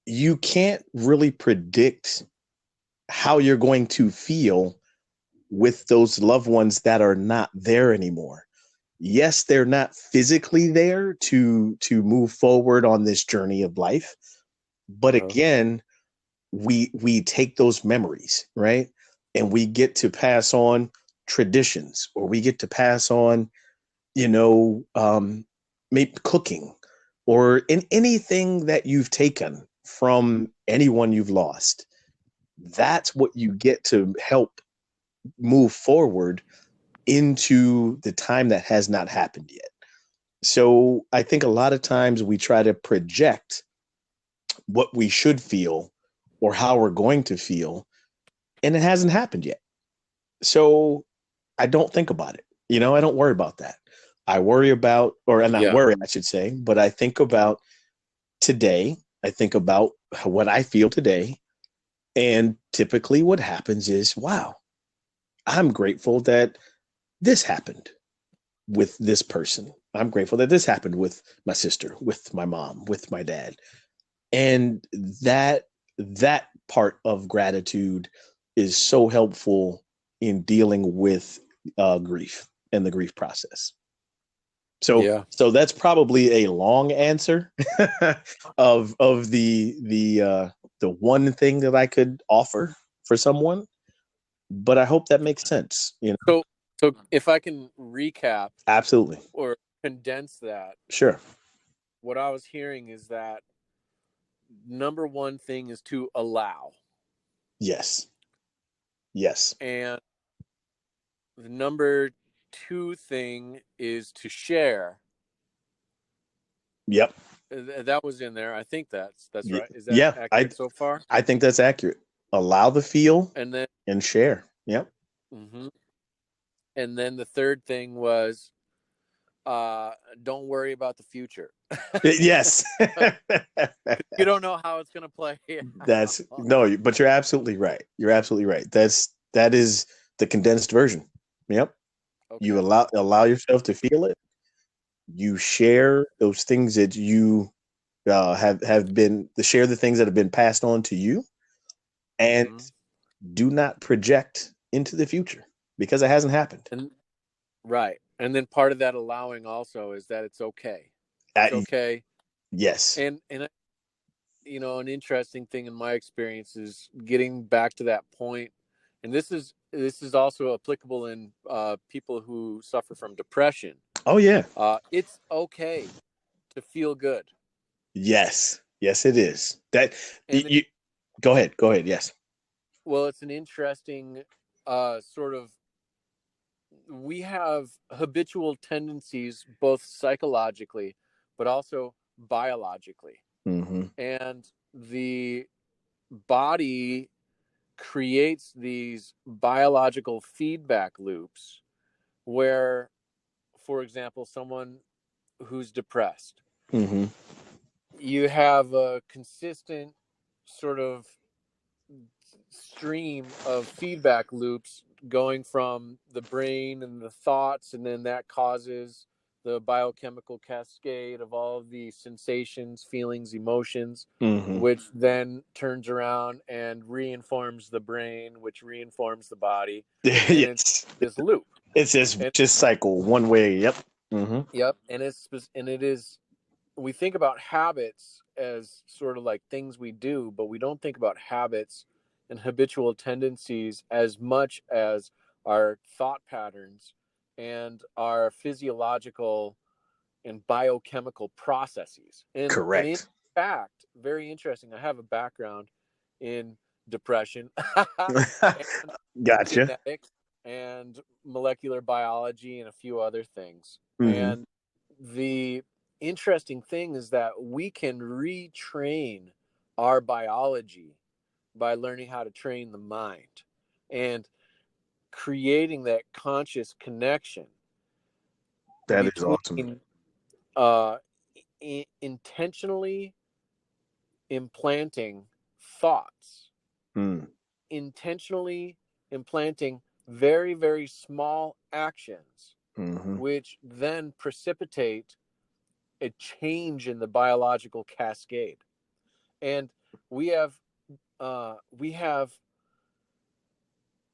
you can't really predict how you're going to feel with those loved ones that are not there anymore. Yes, they're not physically there to move forward on this journey of life, but again, we take those memories, right? And we get to pass on traditions, or we get to pass on, maybe cooking, or in anything that you've taken from anyone you've lost. That's what you get to help move forward into the time that has not happened yet. So I think a lot of times we try to project what we should feel or how we're going to feel and it hasn't happened yet. So I don't think about it. I don't worry about that. I worry about, or not Yeah. worry, I should say, but I think about today. I think about what I feel today. And typically what happens is, wow, I'm grateful that this happened with this person. I'm grateful that this happened with my sister, with my mom, with my dad. And that part of gratitude is so helpful in dealing with grief and the grief process. So Yeah. so that's probably a long answer of the one thing that I could offer for someone, but I hope that makes sense. So if I can recap Absolutely. or condense that, Sure. what I was hearing is that number one thing is to allow. Yes. Yes. And the number two thing is to share. Yep. That was in there. I think that's right. Is that Yeah. accurate so far? I think that's accurate. Allow the feel And then, and share. Yep. mm-hmm. And then the third thing was, don't worry about the future. Yes. You don't know how it's going to play. That's no, but you're absolutely right. You're absolutely right. That is the condensed version. Yep. Okay. You allow yourself to feel it. You share those things that you have been share the things that have been passed on to you, and do not project into the future because it hasn't happened. Right. And then part of that allowing also is that it's okay. It's okay. Yes. And an interesting thing in my experience is getting back to that point, and this is also applicable in people who suffer from depression. Oh yeah. It's okay to feel good. Yes. Yes, it is. That you go ahead. Go ahead. Yes. Well, it's an interesting sort of. We have habitual tendencies, both psychologically, but also biologically. Mm-hmm. And the body creates these biological feedback loops where, for example, someone who's depressed, Mm-hmm. you have a consistent sort of stream of feedback loops going from the brain and the thoughts, and then that causes the biochemical cascade of all of the sensations, feelings, emotions, which then turns around and reinforms the brain, which reinforms the body. Yes. It's this loop. It's just cycle one way. Yep. Mm-hmm. Yep. And it is, we think about habits as sort of like things we do, but we don't think about habits and habitual tendencies as much as our thought patterns and our physiological and biochemical processes. Correct. And in fact, very interesting. I have a background in depression, and gotcha. Genetics and molecular biology and a few other things. Mm-hmm. And the interesting thing is that we can retrain our biology by learning how to train the mind and creating that conscious connection. That is awesome. Intentionally implanting thoughts, intentionally implanting very, very small actions, which then precipitate a change in the biological cascade. And we have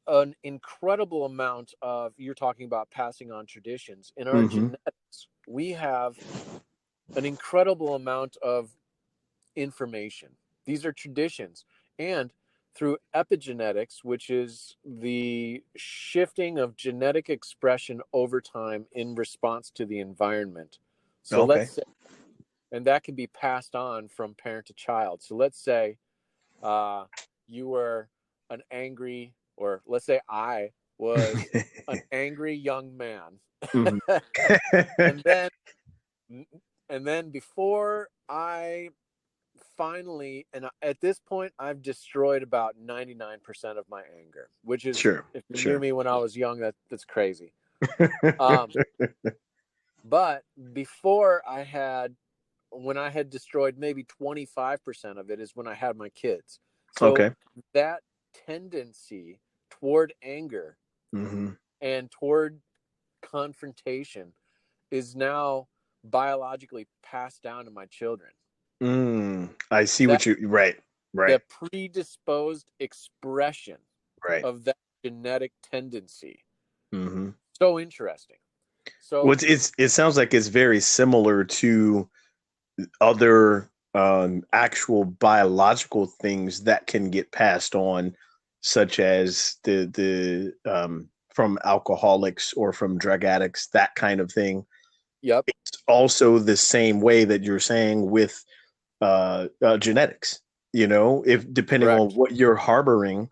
an incredible amount of, you're talking about passing on traditions in our genetics. We have an incredible amount of information. These are traditions. And through epigenetics, which is the shifting of genetic expression over time in response to the environment. So let's say, and that can be passed on from parent to child. So let's say you were an angry, or let's say I was an angry young man. and then before I finally, and at this point, I've destroyed about 99% of my anger, which is, Sure. if you knew Sure. me when I was young, that's crazy. Um, but before when I had destroyed maybe 25% of it is when I had my kids. So Okay. that tendency toward anger Mm-hmm. and toward confrontation is now biologically passed down to my children. I see That what you, right. Right. the predisposed expression Right. of that genetic tendency. Mm-hmm. So interesting. Well, So it sounds like it's very similar to other actual biological things that can get passed on, such as the from alcoholics or from drug addicts, that kind of thing. yep, It's also the same way that you're saying with genetics. If depending on correct. what you're harboring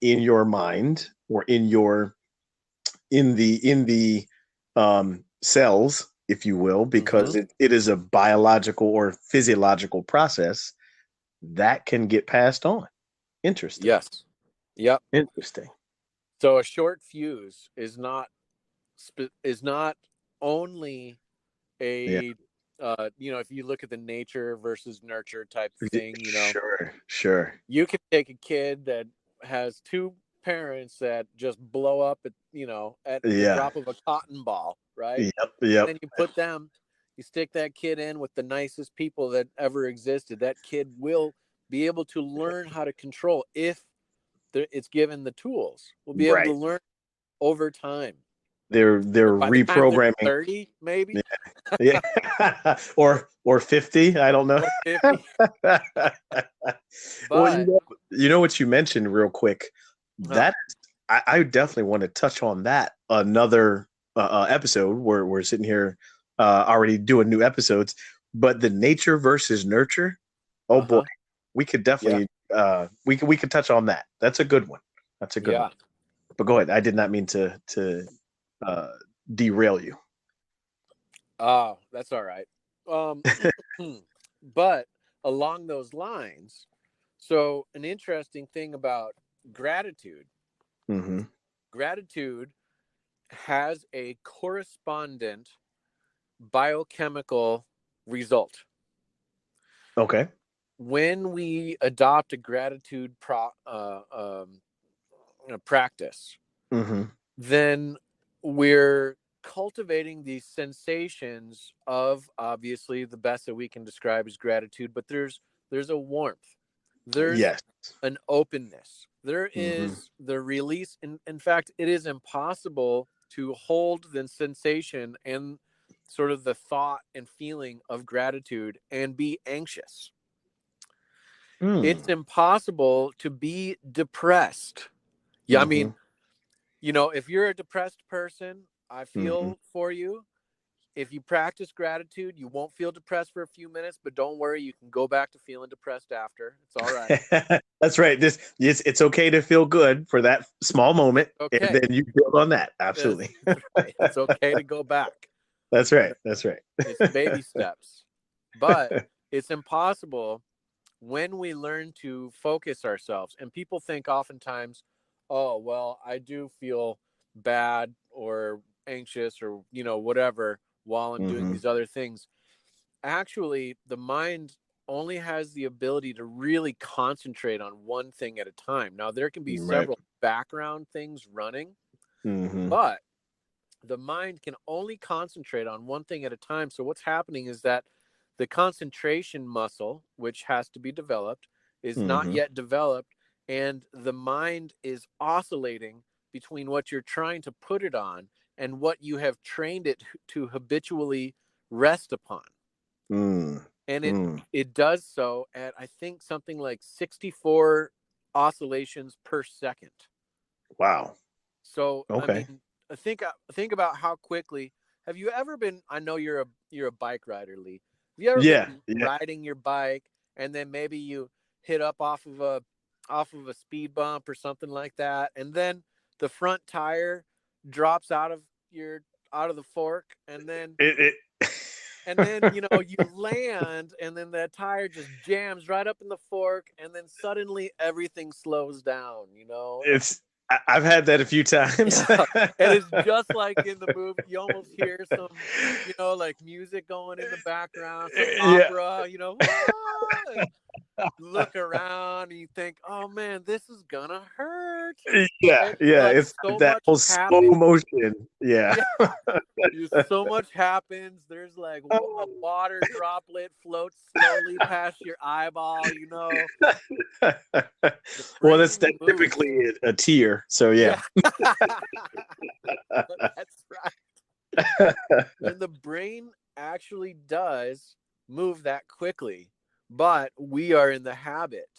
in your mind or in the cells, if you will, Mm-hmm. because it is a biological or physiological process that can get passed on. Interesting. Yes. Yep. Interesting. So a short fuse is not only Yeah. a if you look at the nature versus nurture type thing, Sure. Sure. you can take a kid that has two parents that just blow up at the Yeah. drop of a cotton ball, right? Yep. And Yep. then you stick that kid in with the nicest people that ever existed. That kid will be able to learn how to control if it's given the tools. We'll be able to Right. learn over time. They're By the time they're reprogramming. 30, maybe, Yeah. or 50, I don't know. or 50. Well, But what you mentioned real quick, huh, that I definitely want to touch on that another episode where we're sitting here already doing new episodes, but the nature versus nurture. Oh boy, uh-huh. we could Yeah. definitely we could touch on that. That's a good one. That's a good one. Yeah. But go ahead. I did not mean to uh, derail you. Oh, that's all right. Um, but along those lines, so an interesting thing about gratitude, Hmm. gratitude has a correspondent biochemical result. Okay. When we adopt a gratitude practice, Hmm. then we're cultivating these sensations of, obviously, the best that we can describe as gratitude, but there's a warmth, there's Yes. an openness, there Hmm. is the release. In fact, it is impossible to hold the sensation and sort of the thought and feeling of gratitude and be anxious. It's Mm. impossible to be depressed. Yeah, I Hmm. mean, if you're a depressed person, I Hmm. feel for you. If you practice gratitude, you won't feel depressed for a few minutes, but don't worry, you can go back to feeling depressed after. It's all right. That's right. It's okay to feel good for that small It's moment, and okay. then you build on that. That's Absolutely. right. It's okay to go back. That's You know, right. That's right. it's baby steps. But it's impossible when we learn to focus ourselves. And people think oftentimes, oh, well, I do feel bad or anxious or, whatever while I'm doing Hmm. these other things. Actually, the mind only has the ability to really concentrate on one thing at a time. Now, there can be Right. several background things running, Hmm. but the mind can only concentrate on one thing at a time. So, what's happening is that the concentration muscle, which has to be developed, is not Hmm. yet developed. And the mind is oscillating between what you're trying to put it on and what you have trained it to habitually rest upon. Mm. And it Mm. it does so at, I think, something like 64 oscillations per second. Wow. So I Okay. mean, think about how quickly. Have you ever been? I know you're a bike rider, Lee. Have you ever Yeah. been Yeah. riding your bike and then maybe you hit up off of a speed bump or something like that, and then the front tire drops out of the fork, and then It and then you land, and then that tire just jams right up in the fork, and then suddenly everything slows down. I've had that a few times. Yeah, and it's just like in the movie. You almost hear some, like music going in the background, some Yeah. opera. And look around, and you think, "Oh man, this is gonna hurt." Yeah, And yeah. like It's so that much whole slow happens. motion. Yeah. Yeah, so much happens. There's like a water droplet floats slowly past your eyeball. The Well, brain that's moves. typically a tear. So yeah. Yeah, that's right. And the brain actually does move that quickly, but we are in the habit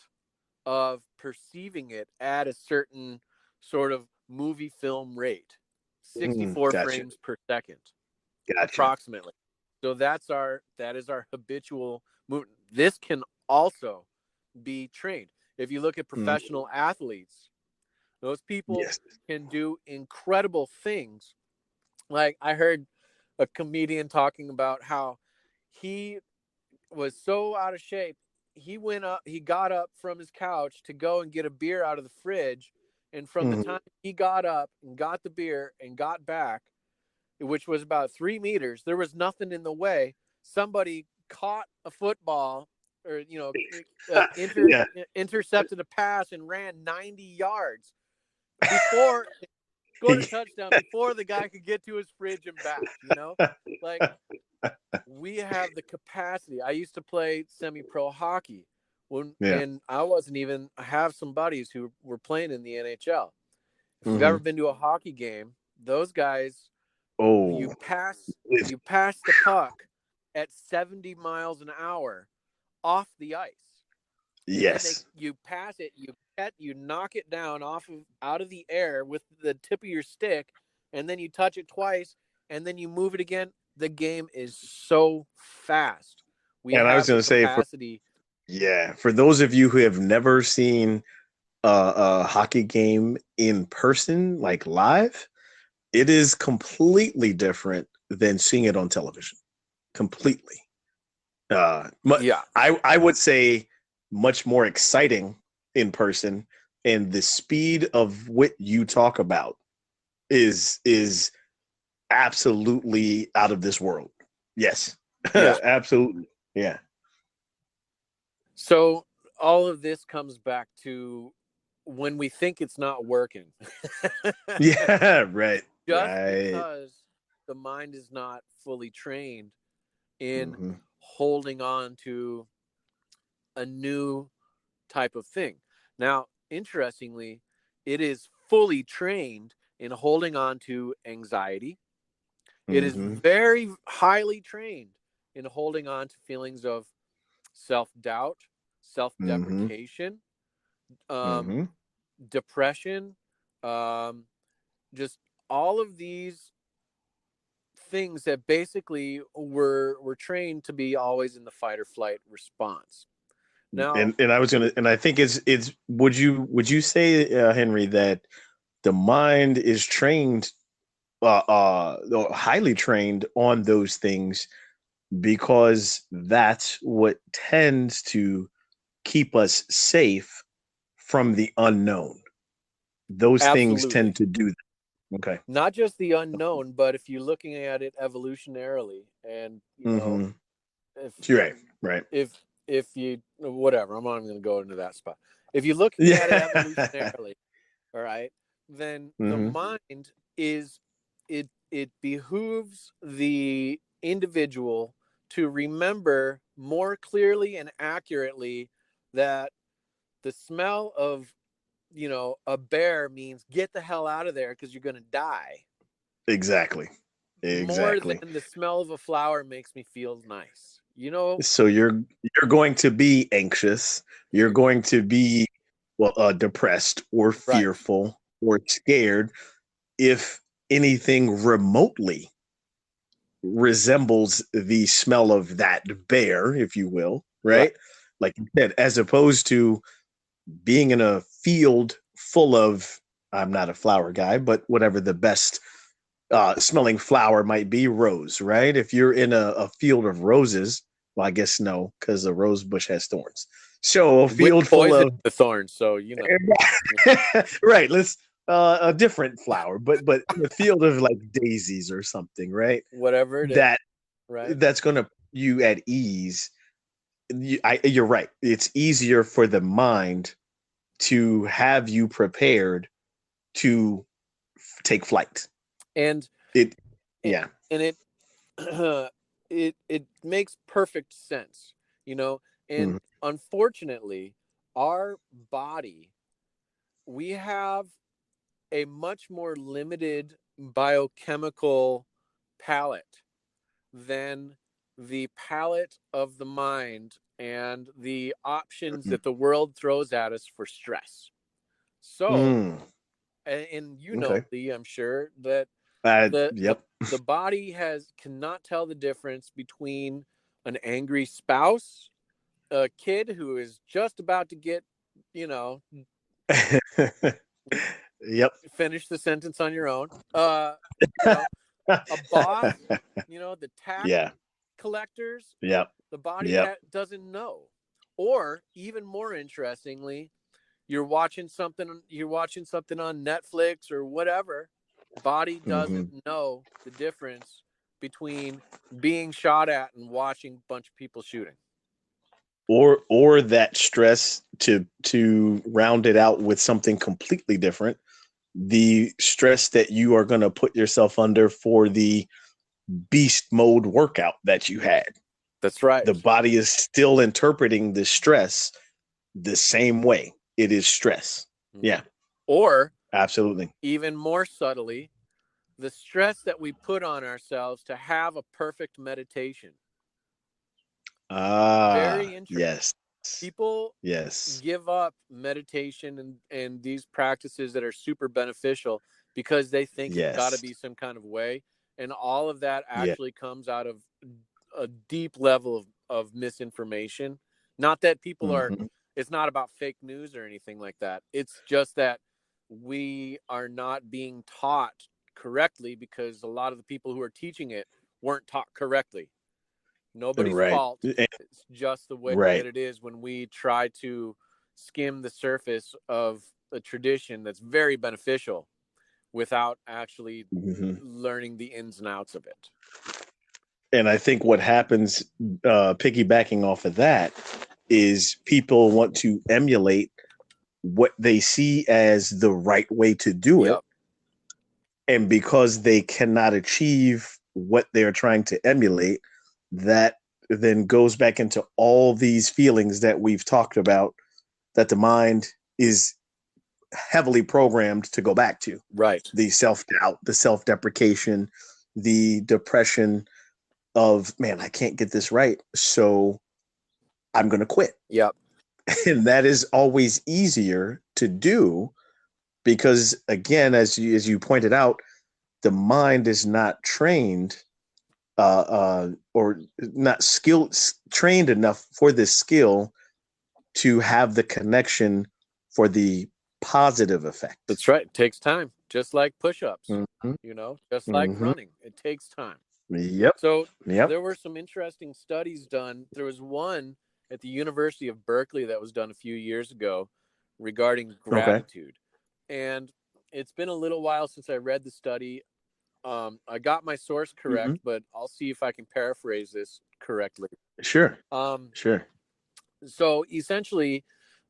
of perceiving it at a certain sort of movie film rate, 64 Gotcha. frames per second, Gotcha. approximately. So that is our habitual movement. This can also be trained. If you look at Mm, professional athletes, those people yes. can do incredible things. Like I heard a comedian talking about how he was so out of shape. He got up from his couch to go and get a beer out of the fridge. And from the Mhm. time he got up and got the beer and got back, which was about 3 meters, there was nothing in the way. Somebody caught a football or, Yeah. intercepted a pass and ran 90 yards before scored a touchdown before the guy could get to his fridge and back. Like we have the capacity. I used to play semi-pro hockey Yeah. and I have some buddies who were playing in the NHL. If you've ever Hmm. been to a hockey game, those guys, you Oh, pass it's, you pass the puck at 70 miles an hour off the ice. And then yes. you pass it, you knock it down out of the air with the tip of your stick, and then you touch it twice, and then you move it again. The game is so fast. We And I was have going the to say capacity. for those of you who have never seen a hockey game in person, like live, it is completely different than seeing it on television. Completely. Yeah, I would say much more exciting in person, and the speed of what you talk about is absolutely out of this world. Yes. yeah. Absolutely. Yeah. So all of this comes back to when we think it's not working. Yeah, right. Just Right. because the mind is not fully trained in Hmm. holding on to a new type of thing. Now, interestingly, it is fully trained in holding on to anxiety. It is Hmm. very highly trained in holding on to feelings of self doubt, self Hmm. deprecation, um, Hmm. depression, um, just all of these things that basically were trained to be always in the fight or flight response. Now, And I was gonna, and I think it's would you say, Henry, that the mind is trained, or highly trained on those things because that's what tends to keep us safe from the unknown. Those things tend absolutely. to do that. Okay. Not just the unknown, but if you're looking at it evolutionarily, and Hmm. if Right. Right. if you whatever, I'm not even going to go into that spot. If you're looking at it Yeah. evolutionarily, all right, then the Hmm. mind is it behooves the individual to remember more clearly and accurately that the smell of a bear means get the hell out of there because you're going to die, Exactly. more Exactly. than the smell of a flower makes me feel nice. So you're going to be anxious. You're going to be, well, depressed or Right. fearful or scared if anything remotely resembles the smell of that bear, if you will, Right. right? Like you said, as opposed to being in a field full of, I'm not a flower guy, but whatever the best smelling flower might be rose, right? If you're in a field of roses, well, I guess no, because a rose bush has thorns. So a With field full poison of the thorns, so you know. right, let's a different flower, but in the field of like daisies or something, right? Whatever it is, That right? that's gonna put you at ease. You're right. It's easier for the mind to have you prepared to take flight. And It, and, yeah. and it it makes perfect sense, you know. And Mhm. unfortunately, our body, we have a much more limited biochemical palette than the palette of the mind and the options that the world throws at us for stress. So, Mm. and you know, Okay. Lee, I'm sure that the the Yep. the body has cannot tell the difference between an angry spouse, a kid who is just about to get, you know, Yep. finish the sentence on your own. You know, a boss, you know, the tax Yeah. collectors, Yep. the body Yep. doesn't know. Or even more interestingly, you're watching something on Netflix or whatever, body Hmm. doesn't know the difference between being shot at and watching a bunch of people shooting. Or that stress to round it out with something completely different, the stress that you are going to put yourself under for the beast mode workout that you had. That's right. The body is still interpreting the stress the same way. It is stress. Yeah, Or absolutely. even more subtly, the stress that we put on ourselves to have a perfect meditation. Very interesting. Yes. People Yes. give up meditation and these practices that are super beneficial because they think it's got to Yes. be some kind of way. And all of that Yeah. actually comes out of a deep level of misinformation. Not that people are, Hmm. it's not about fake news or anything like that. It's just that we are not being taught correctly because a lot of the people who are teaching it weren't taught correctly. Nobody's Right. fault. It's just the way that Right. it is when we try to skim the surface of a tradition that's very beneficial without actually Hmm. learning the ins and outs of it. And I think what happens, piggybacking off of that, is people want to emulate what they see as the right way to do it. Yep. And because they cannot achieve what they're trying to emulate, that then goes back into all these feelings that we've talked about that the mind is heavily programmed to go back to: Right. the self doubt, the self deprecation, the depression of, man, I can't get this right. So I'm going to quit. Yep. And that is always easier to do because, again, as you pointed out, the mind is not trained or not skilled trained enough for this skill to have the connection for the positive effect. That's right. It takes time, just like push-ups, Mm-hmm. just like Mm-hmm. running. It takes time. Yep. So Yep. there were some interesting studies done. There was one at the University of Berkeley that was done a few years ago regarding Okay. gratitude. And it's been a little while since I read the study. I got my source Mm-hmm. correct, but I'll see if I can paraphrase this correctly. Sure. Um, Sure. so essentially,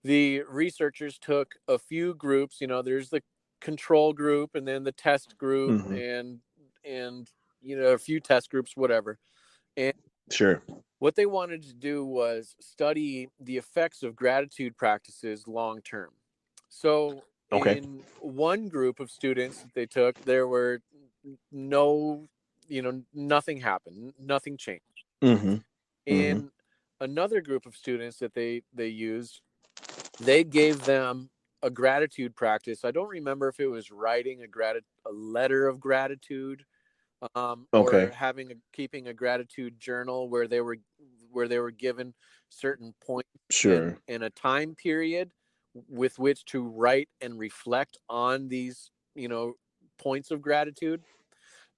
the researchers took a few groups. There's the control group, and then the test group, Mm-hmm. and a few test groups, whatever. And Sure. what they wanted to do was study the effects of gratitude practices long term. So Okay. in one group of students that they took, there were no, nothing happened, nothing changed. Mm-hmm. Mm-hmm. In another group of students that they used, they gave them a gratitude practice. I don't remember if it was writing a letter of gratitude, or Okay. keeping a gratitude journal where they were given certain points Sure. in a time period with which to write and reflect on these points of gratitude.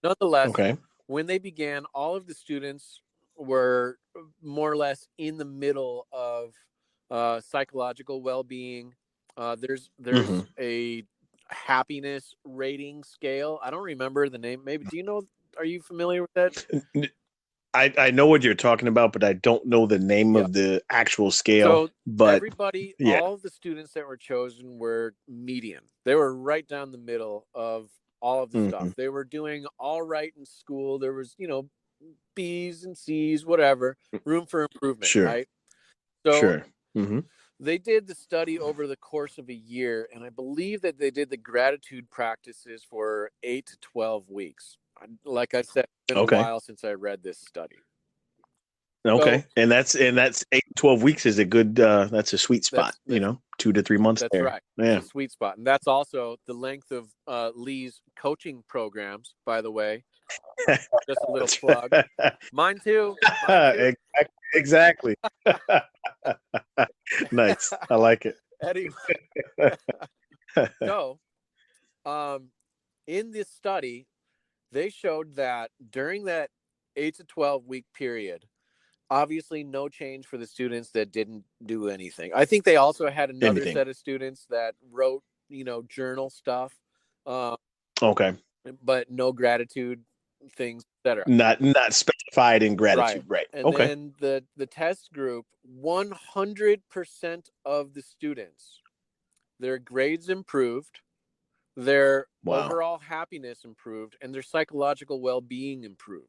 Nonetheless, Okay. when they began, all of the students were more or less in the middle of psychological well-being. There's Hmm. a happiness rating scale. I don't remember the name. Maybe do you know? Are you familiar with that? I know what you're talking about, but I don't know the name Yeah. of the actual scale. So But everybody, yeah. all of the students that were chosen were median. They were right down the middle of all of the Hmm. stuff. They were doing all right in school. There was, B's and C's, whatever, room for improvement, Sure. right? So Sure. Hmm. they did the study over the course of a year, and I believe that they did the gratitude practices for 8 to 12 weeks. Like I said, it's been a Okay. while since I read this study. So Okay. And that's 8 to 12 weeks is a good that's a sweet spot, that's that's 2 to 3 months that's there. right. It's Yeah. a sweet spot, and that's also the length of Lee's coaching programs. By the way, just a little That's plug. Mine too. Mine too. exactly. Nice. I like it. Anyway, so in this study, they showed that during that 8 to 12 week period, obviously no change for the students that didn't do anything. I think they also had another Anything. set of students that wrote, journal stuff, uh, Okay. but no gratitude things, etc. Not specified in Right. gratitude. Right. And Okay. then the test group, 100% of the students, their grades improved, their Wow. overall happiness improved, and their psychological well-being improved.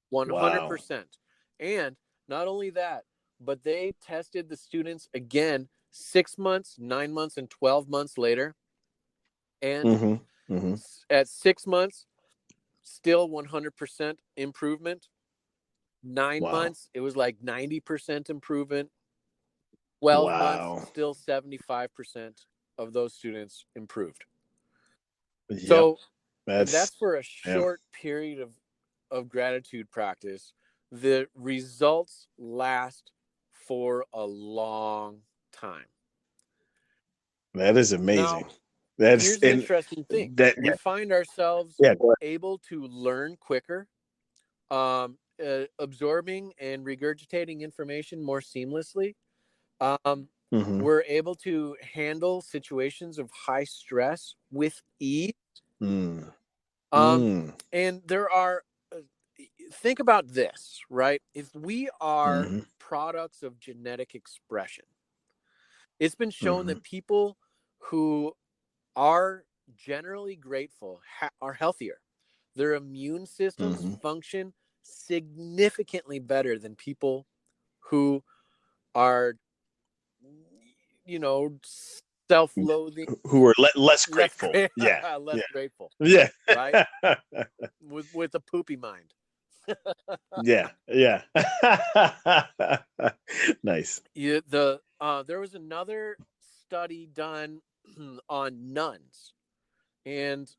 Wow. 100%. And not only that, but they tested the students again 6 months, 9 months, and 12 months later. And Hmm. Hmm. at 6 months, still 100% improvement. 9 Wow. months, it was like 90% improvement. 12 months, Wow. still 75% of those students improved. Yep. So, and That's that's for a yeah. short period of gratitude practice. The results last for a long time. That is Now, amazing. That's here's the and interesting thing. that We find ourselves yeah, go able to learn quicker, absorbing and regurgitating information more seamlessly. Um, ahead. Hmm. we're able to handle situations of high stress with ease. Mm. Um, Mm. and there are, think about this, right? If we are Hmm. products of genetic expression, it's been shown Hmm. that people who are generally grateful are healthier. Their immune systems Hmm. function significantly better than people who are, you know, self-loathing, Who are less less grateful. Yeah. less grateful, Yeah. right? Yeah. With a poopy mind. Yeah. Yeah. Nice. There was another study done on nuns, and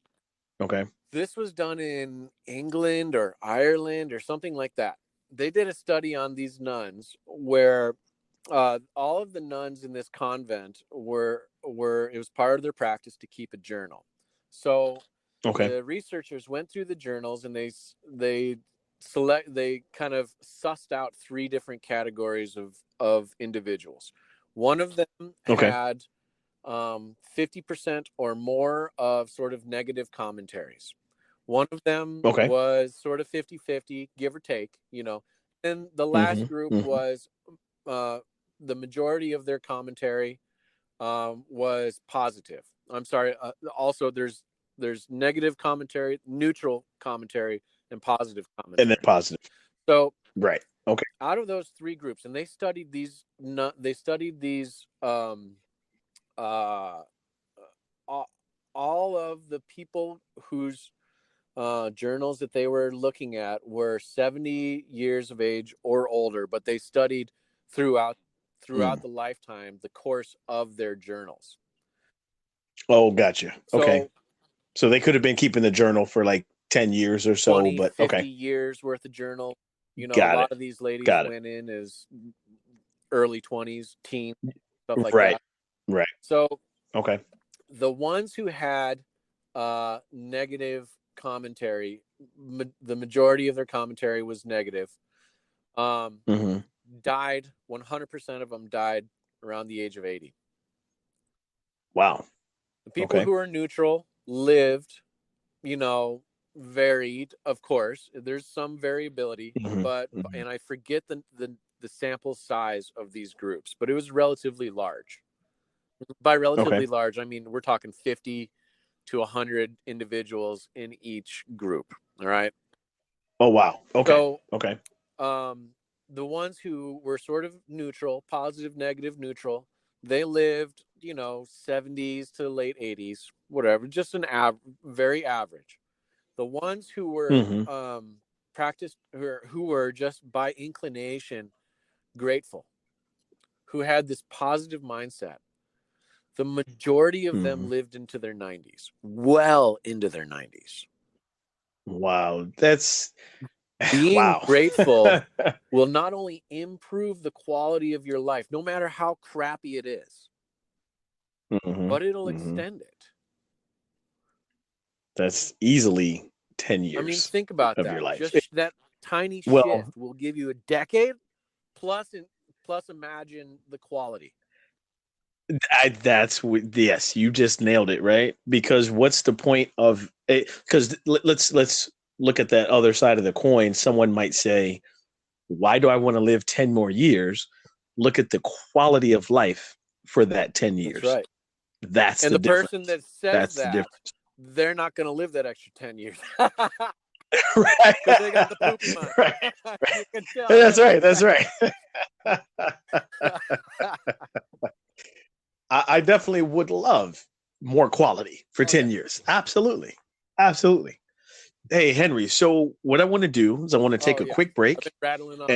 Okay. this was done in England or Ireland or something like that. They did a study on these nuns where all of the nuns in this convent were it was part of their practice to keep a journal. So Okay. the researchers went through the journals and they kind of sussed out three different categories of individuals. One of them Okay. had 50% or more of sort of negative commentaries. One of them Okay. was sort of 50-50, give or take, And the Hmm. last group Hmm. was uh, the majority of their commentary was positive. I'm sorry. Also, there's negative commentary, neutral commentary, and positive And then commentary. positive. So Right. Okay. out of those three groups, and they studied these, uh, all of the people whose journals that they were looking at were 70 years of age or older, but they studied throughout Mm. the lifetime, the course of their journals. Oh, gotcha. Okay. So So they could have been keeping the journal for like 10 years or so, 20, but 50 okay. years worth of journal. A Got lot it. of these ladies Got it. went in as early 20s, teens, stuff like Right. that. Right. So Okay. the ones who had negative commentary, the majority of their commentary was negative. Died, 100% of them died around the age of 80. Wow. The people Okay. who are neutral lived, varied, of course. There's some variability, but and I forget the sample size of these groups, but it was relatively large. By relatively large, I mean we're talking 50 to 100 individuals in each group. All right. Oh wow. Okay. So, okay. The ones who were sort of neutral, positive, negative, neutral, they lived, 70s to late 80s, whatever, just an very average. The ones who were practiced, who were just by inclination grateful, who had this positive mindset, the majority of them lived into their 90s, well into their 90s. Wow. That's being grateful will not only improve the quality of your life, no matter how crappy it is, but it'll extend it. That's easily 10 years. I mean, think about of that. Your life. Just that tiny shift will give you a decade plus imagine the quality. Yes, you just nailed it, right? Because what's the point of it? Because let's look at that other side of the coin. Someone might say, why do I want to live 10 more years? Look at the quality of life for that 10 years. That's right. That's and the person that says That's that, the difference. They're not going to live that extra 10 years. Right. Because they got the poopy mind. Right. You can tell. That's right. That's right. I definitely would love more quality for 10 years. Absolutely. Absolutely. Hey, Henry. So what I want to do is I want to take a quick break. Rattling on.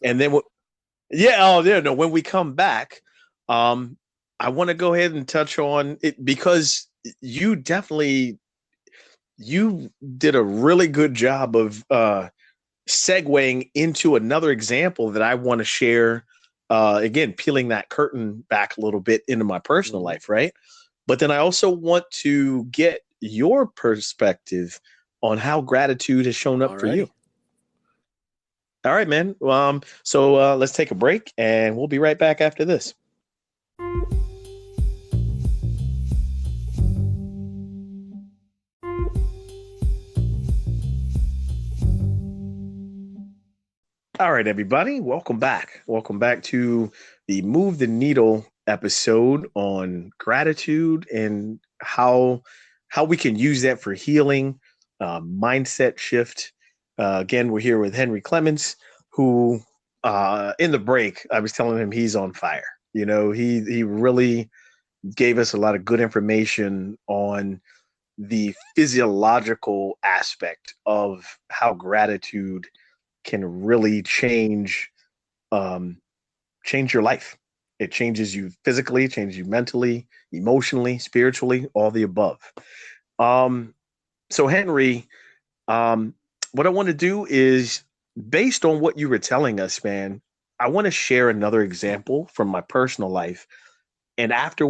And then when we come back, I want to go ahead and touch on it because you did a really good job of segueing into another example that I want to share. Again, peeling that curtain back a little bit into my personal life, right? But then I also want to get your perspective on how gratitude has shown up for you. All right, man. So let's take a break and we'll be right back after this. All right, everybody. Welcome back. Welcome back to the Move the Needle episode on gratitude and how we can use that for healing, mindset shift. Again, we're here with Henry Clements, who in the break, I was telling him he's on fire. He really gave us a lot of good information on the physiological aspect of how gratitude can really change your life. It changes you physically, changes you mentally, emotionally, spiritually, all the above. So Henry, what I want to do is, based on what you were telling us, man, I want to share another example from my personal life. And after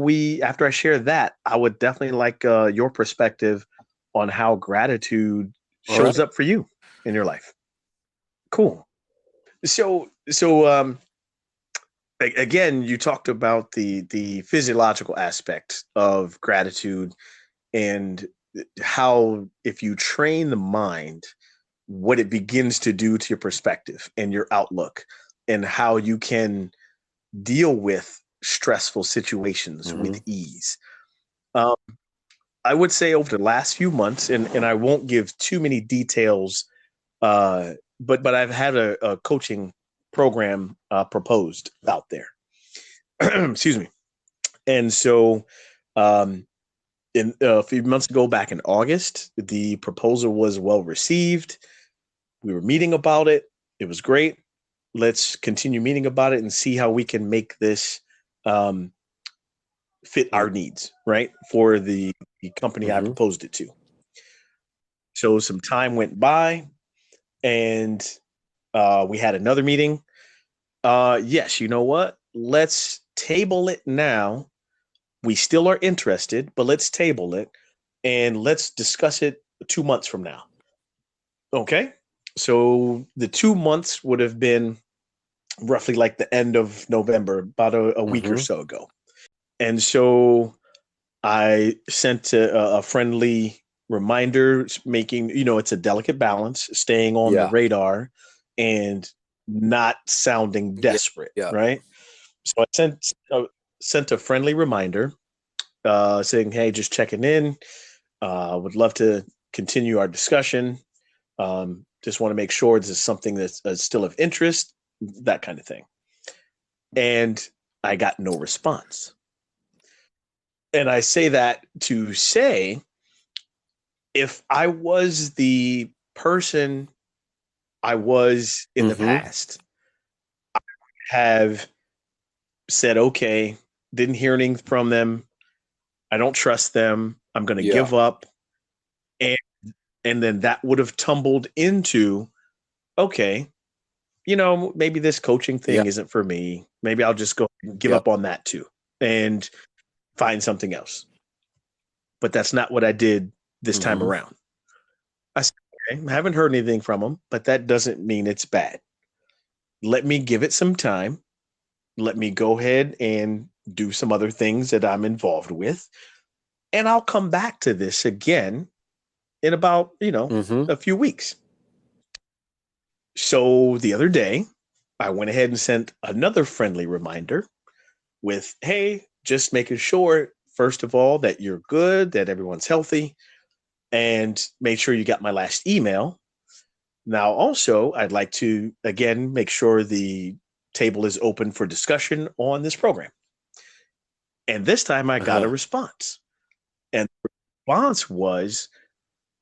I share that, I would definitely like your perspective on how gratitude shows up for you in your life. Cool. So again, you talked about the physiological aspect of gratitude and how if you train the mind, what it begins to do to your perspective and your outlook and how you can deal with stressful situations with ease. I would say over the last few months, and I won't give too many details, but I've had a coaching program proposed out there. Excuse me. And so in a few months ago, back in August, the proposal was well received. We were meeting about it. It was great. Let's continue meeting about it and see how we can make this fit our needs, right? For the company I proposed it to. So some time went by and we had another meeting. Yes, you know what? Let's table it now. We still are interested, but let's table it and let's discuss it 2 months from now. Okay. So the 2 months would have been roughly like the end of November, about a week or so ago. And so I sent a friendly reminder, making, it's a delicate balance, staying on the radar and not sounding desperate, right? So I sent a friendly reminder saying, hey, just checking in. Would love to continue our discussion. Just want to make sure this is something that's still of interest, that kind of thing. And I got no response. And I say that to say, if I was the person I was in the past, I would have said, okay, didn't hear anything from them. I don't trust them. I'm going to give up. And then that would have tumbled into, okay, maybe this coaching thing isn't for me. Maybe I'll just go give up on that too and find something else. But that's not what I did this time around. I said, okay, I haven't heard anything from them, but that doesn't mean it's bad. Let me give it some time. Let me go ahead and do some other things that I'm involved with. And I'll come back to this again in about, a few weeks. So the other day, I went ahead and sent another friendly reminder with, hey, just making sure, first of all, that you're good, that everyone's healthy, and made sure you got my last email. Now, also, I'd like to, again, make sure the table is open for discussion on this program. And this time I got a response. And the response was,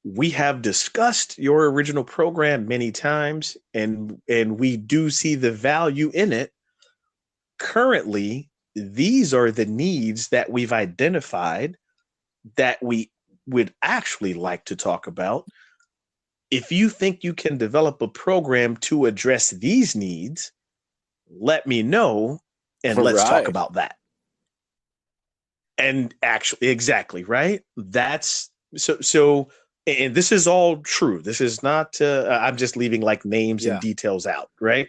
we have discussed your original program many times, and we do see the value in it. Currently, these are the needs that we've identified that we would actually like to talk about. If you think you can develop a program to address these needs, let me know, and let's talk about that. And actually, exactly, right? That's so. And this is all true. This is not, I'm just leaving like names and details out, right?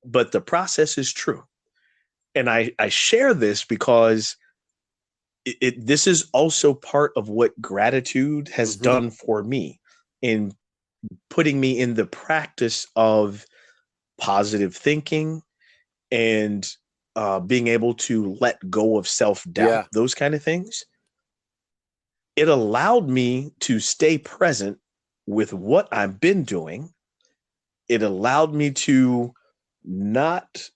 But the process is true. And I share this because this is also part of what gratitude has done for me in putting me in the practice of positive thinking and being able to let go of self-doubt, those kind of things. It allowed me to stay present with what I've been doing. It allowed me to not